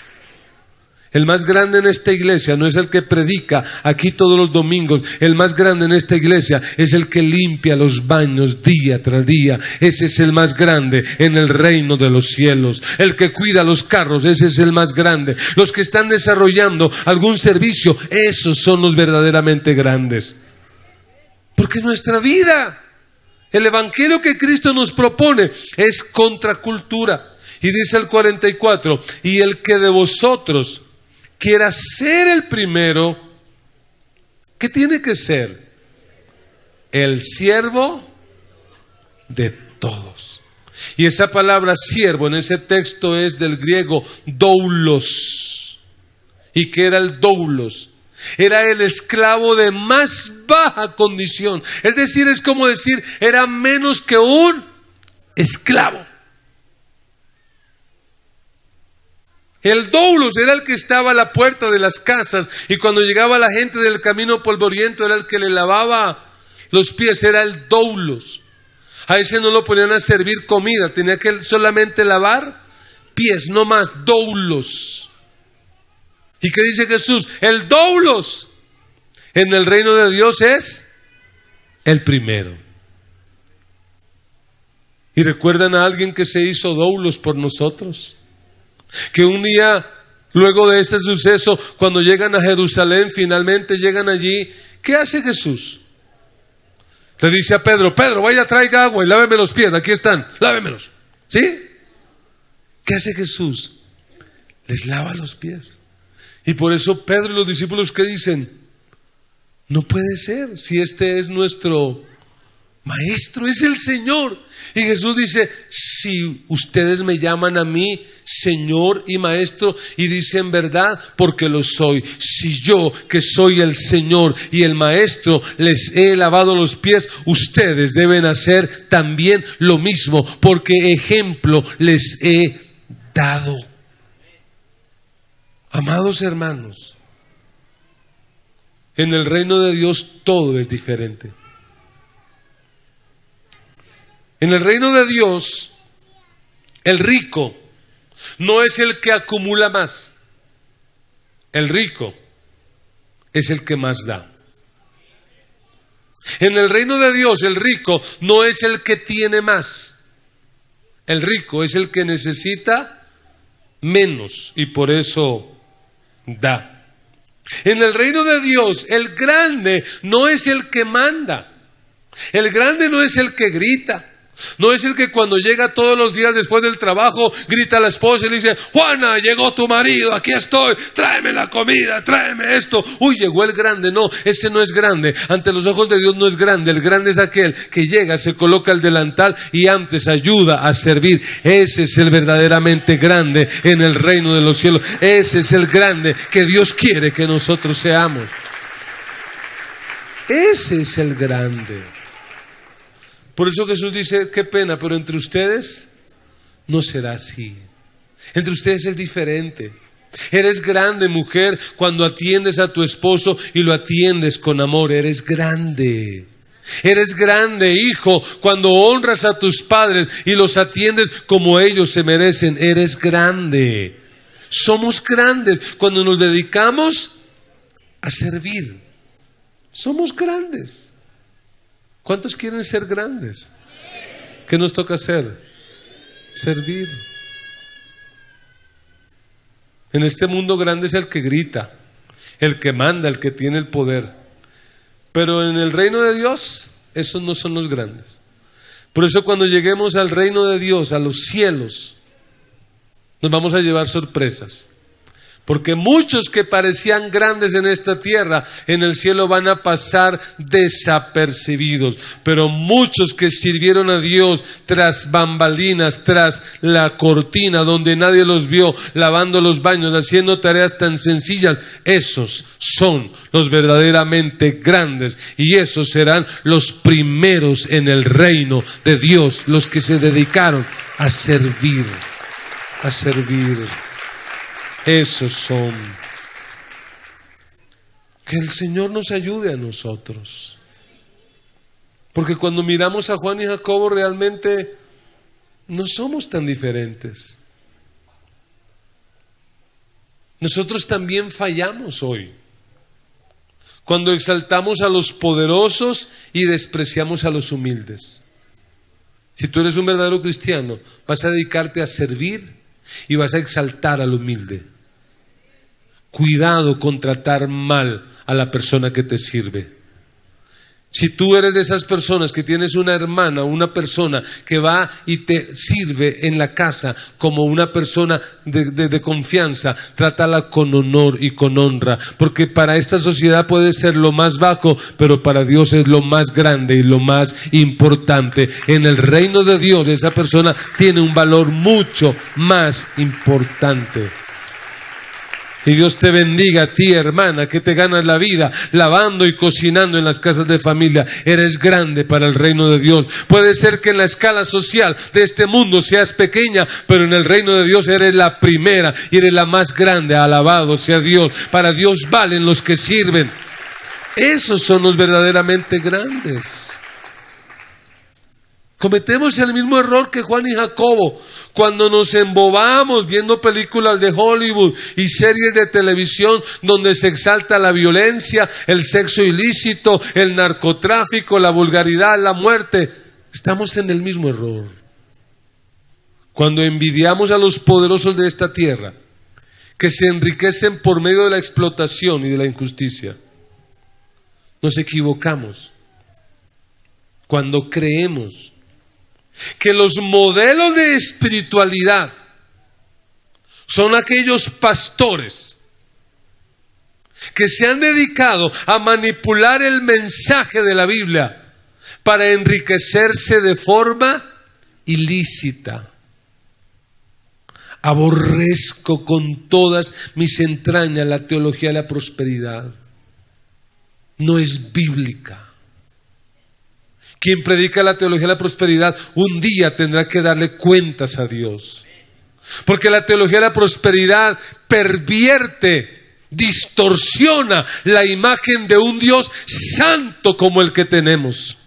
El más grande en esta iglesia no es el que predica aquí todos los domingos. El más grande en esta iglesia es el que limpia los baños día tras día. Ese es el más grande en el reino de los cielos. El que cuida los carros, ese es el más grande. Los que están desarrollando algún servicio, esos son los verdaderamente grandes. Porque nuestra vida, el evangelio que Cristo nos propone es contracultura. Y dice el 44, y el que de vosotros quiera ser el primero, ¿qué tiene que ser? El siervo de todos. Y esa palabra siervo en ese texto es del griego doulos. ¿Y qué era el doulos? Era el esclavo de más baja condición. Es decir, es como decir, era menos que un esclavo. El doulos era el que estaba a la puerta de las casas y cuando llegaba la gente del camino polvoriento era el que le lavaba los pies, era el doulos. A ese no lo ponían a servir comida, tenía que solamente lavar pies, no más, doulos. ¿Y qué dice Jesús? El doulos en el reino de Dios es el primero. ¿Y recuerdan a alguien que se hizo doulos por nosotros? Que un día, luego de este suceso, cuando llegan a Jerusalén, finalmente llegan allí, ¿qué hace Jesús? Le dice a Pedro, Pedro, vaya, traiga agua y láveme los pies, aquí están, lávemelos. ¿Sí? ¿Qué hace Jesús? Les lava los pies. Y por eso Pedro y los discípulos, ¿qué dicen? No puede ser, si este es nuestro maestro, es el Señor. Y Jesús dice, si ustedes me llaman a mí Señor y Maestro y dicen verdad, porque lo soy. Si yo, que soy el Señor y el Maestro, les he lavado los pies, ustedes deben hacer también lo mismo, porque ejemplo les he dado. Amados hermanos, en el reino de Dios todo es diferente. En el reino de Dios, el rico no es el que acumula más. El rico es el que más da. En el reino de Dios, el rico no es el que tiene más. El rico es el que necesita menos y por eso da. En el reino de Dios, el grande no es el que manda. El grande no es el que grita. No es el que cuando llega todos los días después del trabajo grita a la esposa y le dice, Juana, llegó tu marido, aquí estoy, tráeme la comida, tráeme esto. Uy, llegó el grande. No, ese no es grande. Ante los ojos de Dios no es grande. El grande es aquel que llega, se coloca el delantal y antes ayuda a servir. Ese es el verdaderamente grande en el reino de los cielos. Ese es el grande que Dios quiere que nosotros seamos. Ese es el grande. Por eso Jesús dice, qué pena, pero entre ustedes no será así. Entre ustedes es diferente. Eres grande, mujer, cuando atiendes a tu esposo y lo atiendes con amor. Eres grande. Eres grande, hijo, cuando honras a tus padres y los atiendes como ellos se merecen. Eres grande. Somos grandes cuando nos dedicamos a servir. Somos grandes. ¿Cuántos quieren ser grandes? ¿Qué nos toca hacer? Servir. En este mundo grande es el que grita, el que manda, el que tiene el poder. Pero en el reino de Dios, esos no son los grandes. Por eso cuando lleguemos al reino de Dios, a los cielos, nos vamos a llevar sorpresas. Porque muchos que parecían grandes en esta tierra, en el cielo van a pasar desapercibidos. Pero muchos que sirvieron a Dios tras bambalinas, tras la cortina, donde nadie los vio, lavando los baños, haciendo tareas tan sencillas, esos son los verdaderamente grandes. Y esos serán los primeros en el reino de Dios, los que se dedicaron a servir, a servir. Esos son. Que el Señor nos ayude a nosotros. Porque cuando miramos a Juan y Jacobo realmente no somos tan diferentes. Nosotros también fallamos hoy. Cuando exaltamos a los poderosos y despreciamos a los humildes. Si tú eres un verdadero cristiano, vas a dedicarte a servir y vas a exaltar al humilde. Cuidado con tratar mal a la persona que te sirve. Si tú eres de esas personas que tienes una hermana, una persona que va y te sirve en la casa como una persona de confianza, trátala con honor y con honra, porque para esta sociedad puede ser lo más bajo, pero para Dios es lo más grande y lo más importante. En el reino de Dios esa persona tiene un valor mucho más importante. Y Dios te bendiga a ti, hermana, que te ganas la vida lavando y cocinando en las casas de familia. Eres grande para el reino de Dios. Puede ser que en la escala social de este mundo seas pequeña, pero en el reino de Dios eres la primera y eres la más grande. Alabado sea Dios. Para Dios valen los que sirven. Esos son los verdaderamente grandes. Cometemos el mismo error que Juan y Jacobo. Cuando nos embobamos viendo películas de Hollywood y series de televisión donde se exalta la violencia, el sexo ilícito, el narcotráfico, la vulgaridad, la muerte, estamos en el mismo error. Cuando envidiamos a los poderosos de esta tierra, que se enriquecen por medio de la explotación y de la injusticia, nos equivocamos. Cuando creemos que los modelos de espiritualidad son aquellos pastores que se han dedicado a manipular el mensaje de la Biblia para enriquecerse de forma ilícita. Aborrezco con todas mis entrañas la teología de la prosperidad. No es bíblica. Quien predica la teología de la prosperidad un día tendrá que darle cuentas a Dios. Porque la teología de la prosperidad pervierte, distorsiona la imagen de un Dios santo como el que tenemos.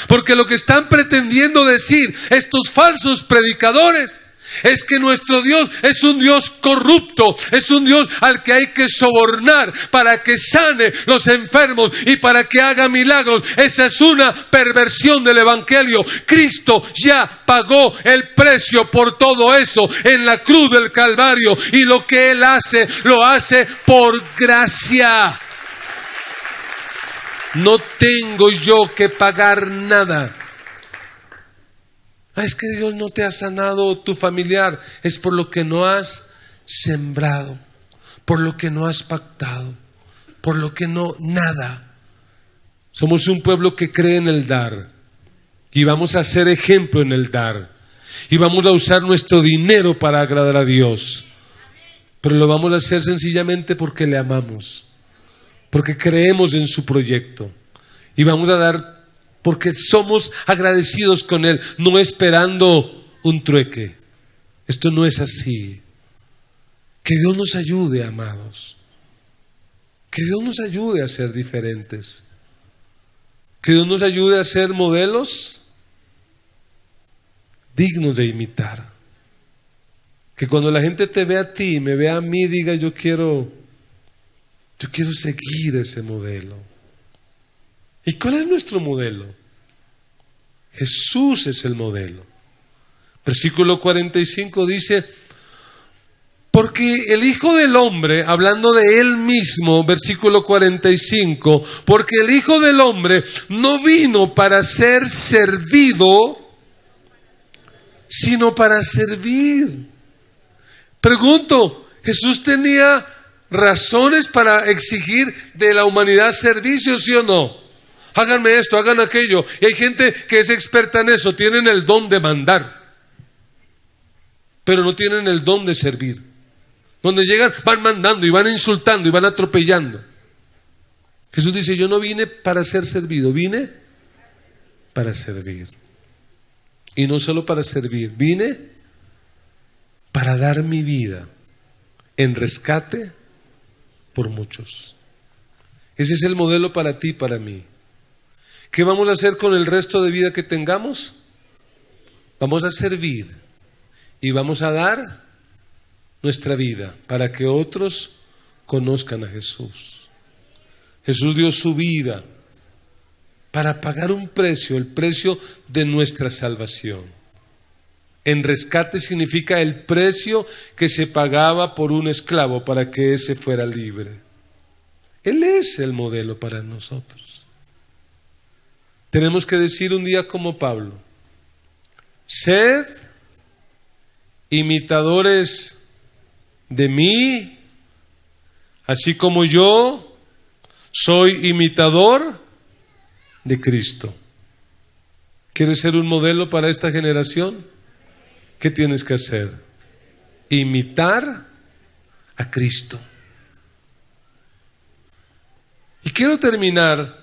Porque lo que están pretendiendo decir estos falsos predicadores es que nuestro Dios es un Dios corrupto, es un Dios al que hay que sobornar para que sane los enfermos y para que haga milagros. Esa es una perversión del Evangelio. Cristo ya pagó el precio por todo eso en la cruz del Calvario, y lo que Él hace, lo hace por gracia. No tengo yo que pagar nada. Es que Dios no te ha sanado tu familiar. Es por lo que no has sembrado, por lo que no has pactado, por lo que no, nada. Somos un pueblo que cree en el dar, y vamos a ser ejemplo en el dar, y vamos a usar nuestro dinero para agradar a Dios. Pero lo vamos a hacer sencillamente porque le amamos, porque creemos en su proyecto, y vamos a dar porque somos agradecidos con Él, no esperando un trueque. Esto no es así. Que Dios nos ayude, amados. Que Dios nos ayude a ser diferentes. Que Dios nos ayude a ser modelos dignos de imitar. Que cuando la gente te vea a ti, me vea a mí, diga: yo quiero seguir ese modelo. ¿Y cuál es nuestro modelo? Jesús es el modelo. Versículo 45 dice: porque el Hijo del Hombre, hablando de Él mismo, versículo 45, porque el Hijo del Hombre no vino para ser servido, sino para servir. Pregunto, Jesús tenía razones para exigir de la humanidad servicio, ¿sí o no? Háganme esto, hagan aquello. Y hay gente que es experta en eso, tienen el don de mandar, pero no tienen el don de servir. Donde llegan van mandando y van insultando y van atropellando. Jesús dice, yo no vine para ser servido, vine para servir. Y no solo para servir, vine para dar mi vida en rescate por muchos. Ese es el modelo para ti y para mí. ¿Qué vamos a hacer con el resto de vida que tengamos? Vamos a servir y vamos a dar nuestra vida para que otros conozcan a Jesús. Jesús dio su vida para pagar un precio, el precio de nuestra salvación. En rescate significa el precio que se pagaba por un esclavo para que ese fuera libre. Él es el modelo para nosotros. Tenemos que decir un día como Pablo, sed imitadores de mí, así como yo soy imitador de Cristo. ¿Quieres ser un modelo para esta generación? ¿Qué tienes que hacer? Imitar a Cristo. Y quiero terminar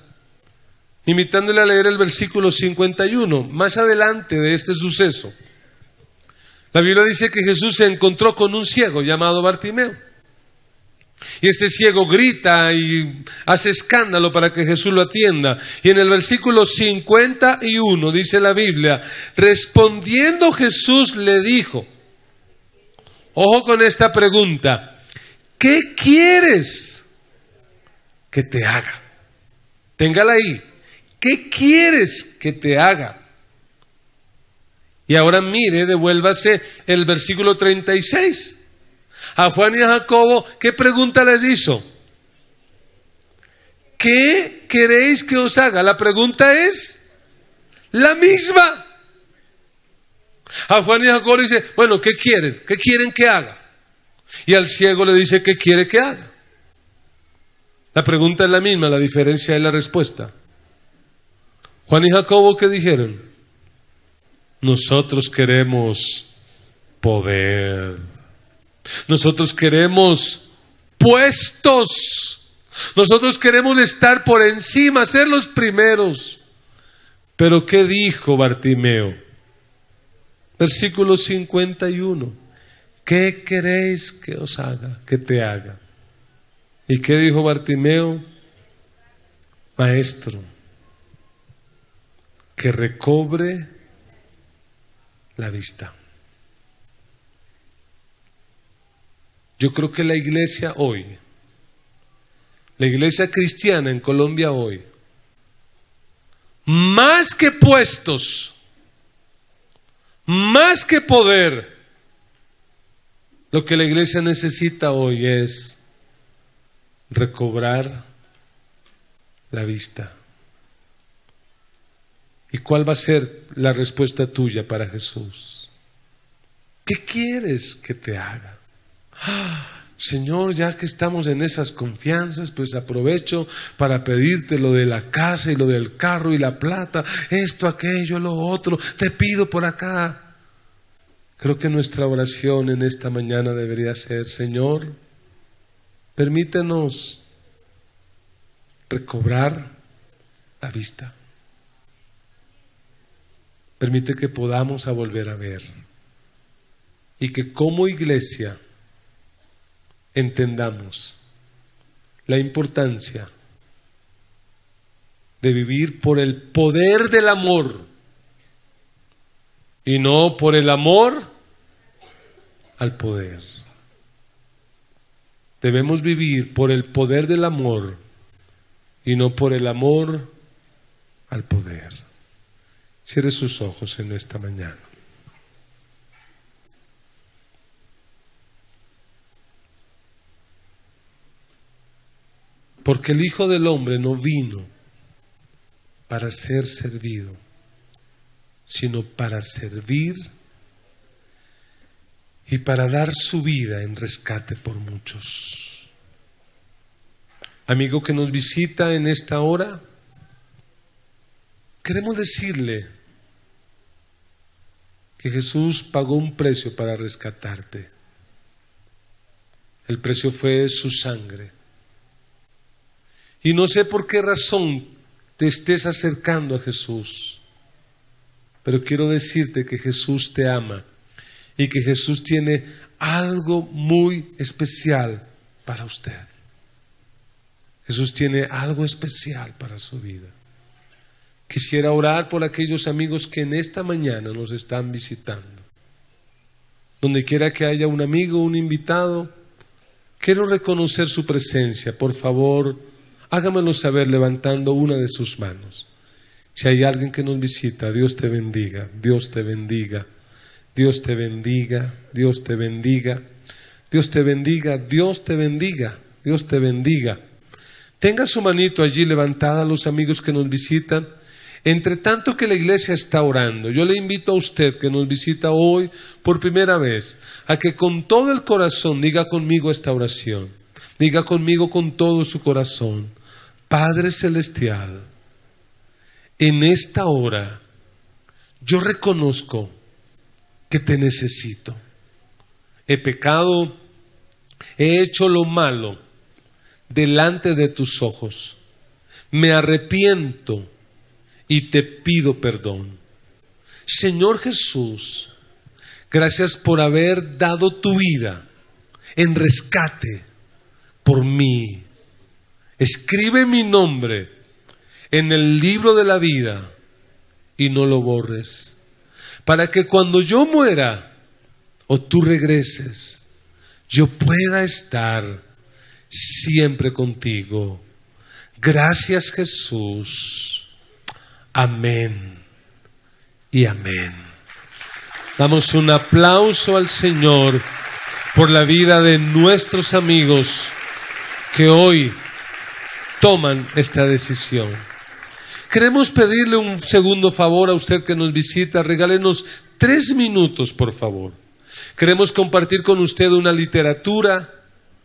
invitándole a leer el versículo 51, más adelante de este suceso. La Biblia dice que Jesús se encontró con un ciego llamado Bartimeo. Y este ciego grita y hace escándalo para que Jesús lo atienda. Y en el versículo 51 dice la Biblia, respondiendo Jesús le dijo, ojo con esta pregunta, ¿qué quieres que te haga? Téngala ahí. ¿Qué quieres que te haga? Y ahora mire, devuélvase el versículo 36. A Juan y a Jacobo, ¿qué pregunta les hizo? ¿Qué queréis que os haga? La pregunta es la misma. A Juan y a Jacobo le dice, bueno, ¿qué quieren? ¿Qué quieren que haga? Y al ciego le dice, ¿qué quiere que haga? La pregunta es la misma, la diferencia es la respuesta. Juan y Jacobo, ¿qué dijeron? Nosotros queremos poder. Nosotros queremos puestos. Nosotros queremos estar por encima, ser los primeros. Pero ¿qué dijo Bartimeo? Versículo 51. ¿Qué queréis que os haga, que te haga? ¿Y qué dijo Bartimeo? Maestro, que recobre la vista. Yo creo que la iglesia hoy, la iglesia cristiana en Colombia hoy, más que puestos, más que poder, lo que la iglesia necesita hoy es recobrar la vista. ¿Y cuál va a ser la respuesta tuya para Jesús? ¿Qué quieres que te haga? Señor, ya que estamos en esas confianzas, pues aprovecho para pedirte lo de la casa y lo del carro y la plata, esto, aquello, lo otro, te pido por acá. Creo que nuestra oración en esta mañana debería ser, Señor, permítenos recobrar la vista. Permite que podamos volver a ver y que como iglesia entendamos la importancia de vivir por el poder del amor y no por el amor al poder. Debemos vivir por el poder del amor y no por el amor al poder. Cierre sus ojos en esta mañana. Porque el Hijo del Hombre no vino para ser servido, sino para servir y para dar su vida en rescate por muchos. Amigo que nos visita en esta hora, queremos decirle que Jesús pagó un precio para rescatarte. El precio fue su sangre. Y no sé por qué razón te estés acercando a Jesús, pero quiero decirte que Jesús te ama y que Jesús tiene algo muy especial para usted. Jesús tiene algo especial para su vida. Quisiera orar por aquellos amigos que en esta mañana nos están visitando. Donde quiera que haya un amigo, un invitado, quiero reconocer su presencia. Por favor, hágamelo saber levantando una de sus manos. Si hay alguien que nos visita, Dios te bendiga, Dios te bendiga, Dios te bendiga, Dios te bendiga, Dios te bendiga, Dios te bendiga, Dios te bendiga. Tenga su manito allí levantada, los amigos que nos visitan. Entre tanto que la iglesia está orando, yo le invito a usted que nos visita hoy por primera vez, a que con todo el corazón diga conmigo esta oración. Diga conmigo con todo su corazón: Padre Celestial, en esta hora yo reconozco que te necesito. He pecado, he hecho lo malo delante de tus ojos. Me arrepiento y te pido perdón. Señor Jesús, gracias por haber dado tu vida en rescate por mí. Escribe mi nombre en el libro de la vida y no lo borres, para que cuando yo muera o tú regreses, yo pueda estar siempre contigo. Gracias, Jesús. Amén y amén. Damos un aplauso al Señor por la vida de nuestros amigos que hoy toman esta decisión. Queremos pedirle un segundo favor a usted que nos visita. Regálenos 3 minutos, por favor. Queremos compartir con usted una literatura,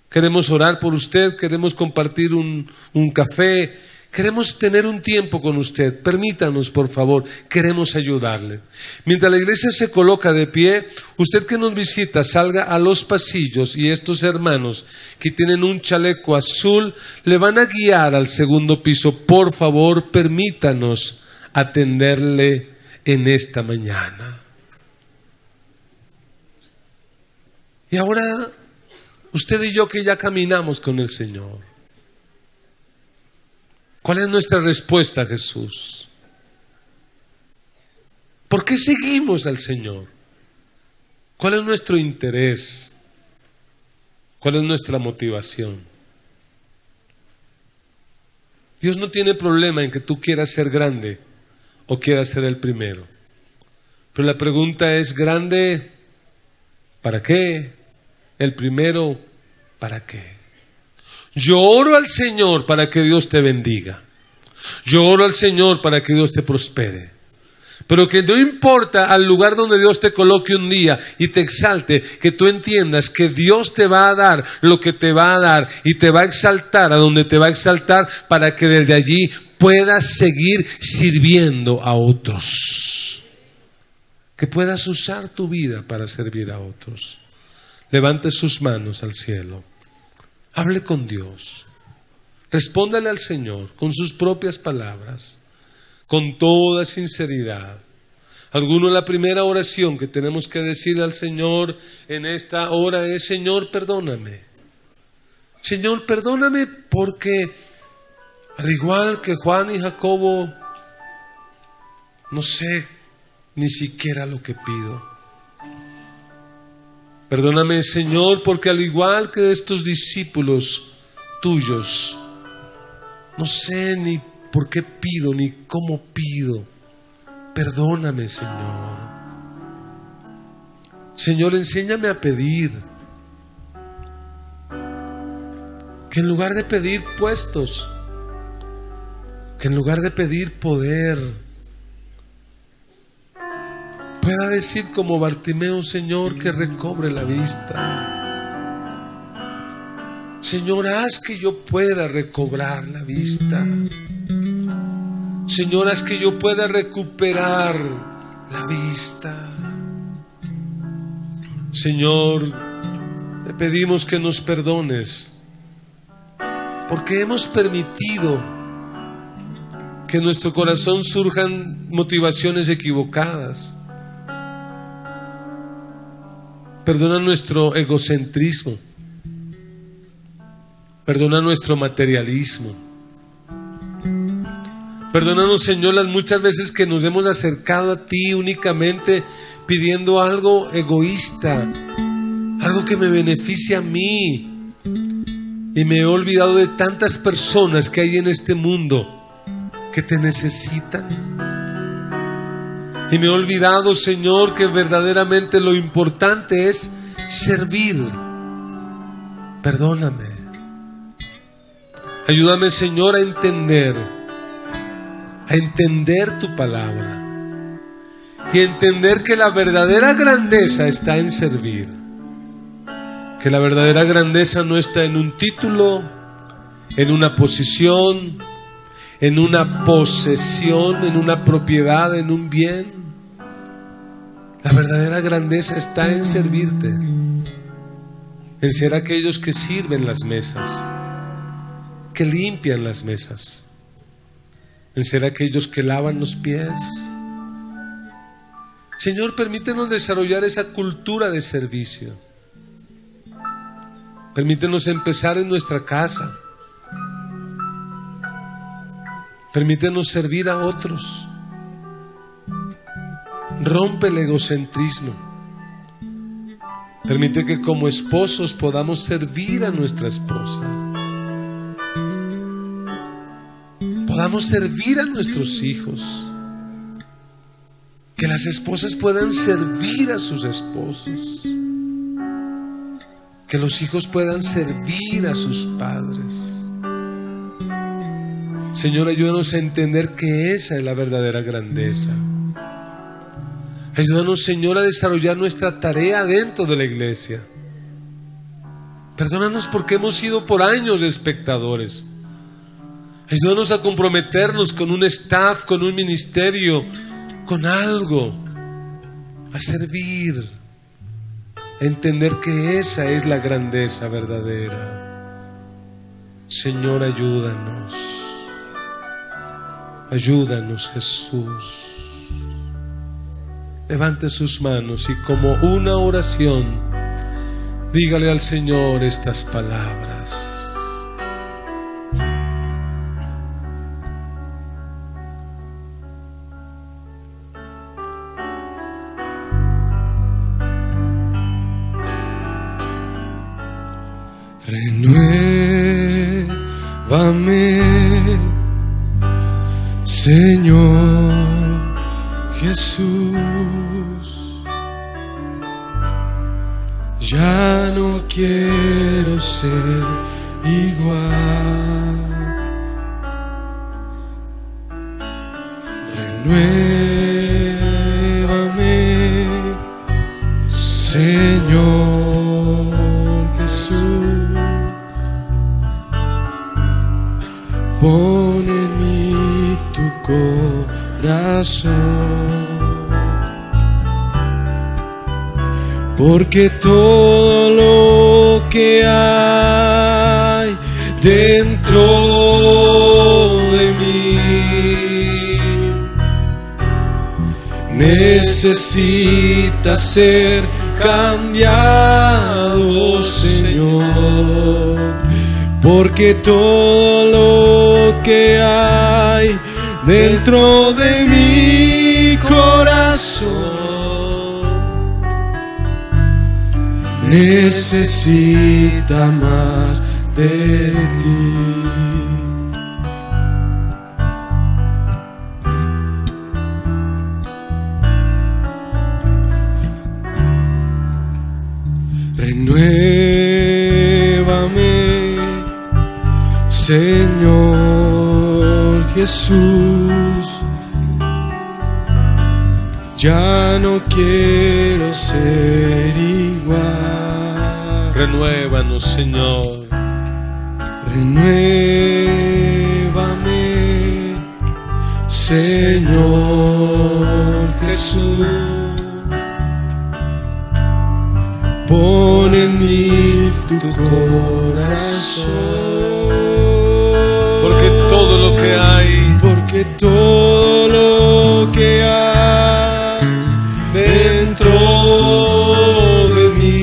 queremos orar por usted, queremos compartir un café. Queremos tener un tiempo con usted. Permítanos, por favor, queremos ayudarle. Mientras la iglesia se coloca de pie, usted que nos visita, salga a los pasillos y estos hermanos que tienen un chaleco azul le van a guiar al segundo piso. Por favor, permítanos atenderle en esta mañana. Y ahora, usted y yo que ya caminamos con el Señor, ¿cuál es nuestra respuesta a Jesús? ¿Por qué seguimos al Señor? ¿Cuál es nuestro interés? ¿Cuál es nuestra motivación? Dios no tiene problema en que tú quieras ser grande o quieras ser el primero. Pero la pregunta es: ¿grande para qué? El primero, ¿para qué? Yo oro al Señor para que Dios te bendiga. Yo oro al Señor para que Dios te prospere. Pero que no importa al lugar donde Dios te coloque un día y te exalte, que tú entiendas que Dios te va a dar lo que te va a dar y te va a exaltar a donde te va a exaltar, para que desde allí puedas seguir sirviendo a otros. Que puedas usar tu vida para servir a otros. Levante sus manos al cielo. Hable con Dios. Respóndale al Señor con sus propias palabras, con toda sinceridad. Alguno, la primera oración que tenemos que decirle al Señor en esta hora es: Señor, perdóname. Señor, perdóname porque al igual que Juan y Jacobo, no sé ni siquiera lo que pido. Perdóname, Señor, porque al igual que estos discípulos tuyos, no sé ni por qué pido, ni cómo pido. Perdóname, Señor. Señor, enséñame a pedir. Que en lugar de pedir puestos, que en lugar de pedir poder, pueda decir como Bartimeo: Señor, que recobre la vista. Señor, haz que yo pueda recobrar la vista. Señor, haz que yo pueda recuperar la vista. Señor, te pedimos que nos perdones porque hemos permitido que en nuestro corazón surjan motivaciones equivocadas. Perdona nuestro egocentrismo. Perdona nuestro materialismo. Perdónanos, Señor, las muchas veces que nos hemos acercado a ti únicamente pidiendo algo egoísta, algo que me beneficie a mí, y me he olvidado de tantas personas que hay en este mundo que te necesitan. Y me he olvidado, Señor, que verdaderamente lo importante es servir. Perdóname. Ayúdame, Señor, a entender tu palabra y entender que la verdadera grandeza está en servir, que la verdadera grandeza no está en un título, en una posición, en una posesión, en una propiedad, en un bien. La verdadera grandeza está en servirte, en ser aquellos que sirven las mesas, que limpian las mesas, en ser aquellos que lavan los pies. Señor, permítenos desarrollar esa cultura de servicio. Permítenos empezar en nuestra casa. Permítenos servir a otros. Rompe el egocentrismo. Permite que como esposos podamos servir a nuestra esposa. Podamos servir a nuestros hijos. Que las esposas puedan servir a sus esposos. Que los hijos puedan servir a sus padres. Señor, ayúdanos a entender que esa es la verdadera grandeza. Ayúdanos, Señor, a desarrollar nuestra tarea dentro de la iglesia. Perdónanos porque hemos sido por años espectadores. Ayúdanos a comprometernos con un staff, con un ministerio, con algo, a servir, a entender que esa es la grandeza verdadera. Señor, ayúdanos. Ayúdanos, Jesús. Levante sus manos y como una oración, dígale al Señor estas palabras. Renuévame, Señor Jesús. Ya no quiero ser igual. Renuévame, Señor Jesús. Pon en mí tu corazón, porque todo lo que hay dentro de mí necesita ser cambiado, Señor. Porque todo lo que hay dentro de mi corazón necesita más de ti. Renuévame, Señor Jesús. Ya no quiero ser igual. Renuévanos, Señor. Renuévame, Señor Jesús. Pon en mí tu corazón. Porque todo lo que hay, porque todo lo que hay dentro de mí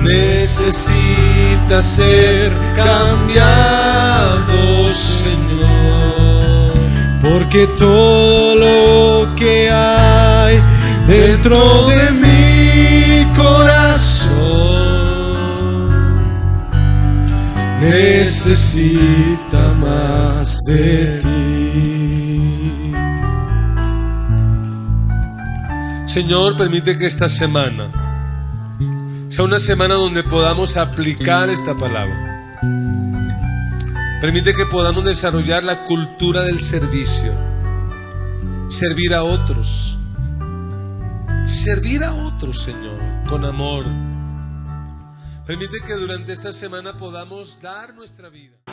necesita ser cambiado, Señor. Porque todo lo que hay dentro de mi corazón necesita más de ti. Señor, permite que esta semana sea una semana donde podamos aplicar esta palabra. Permite que podamos desarrollar la cultura del servicio, servir a otros, Señor, con amor. Permite que durante esta semana podamos dar nuestra vida.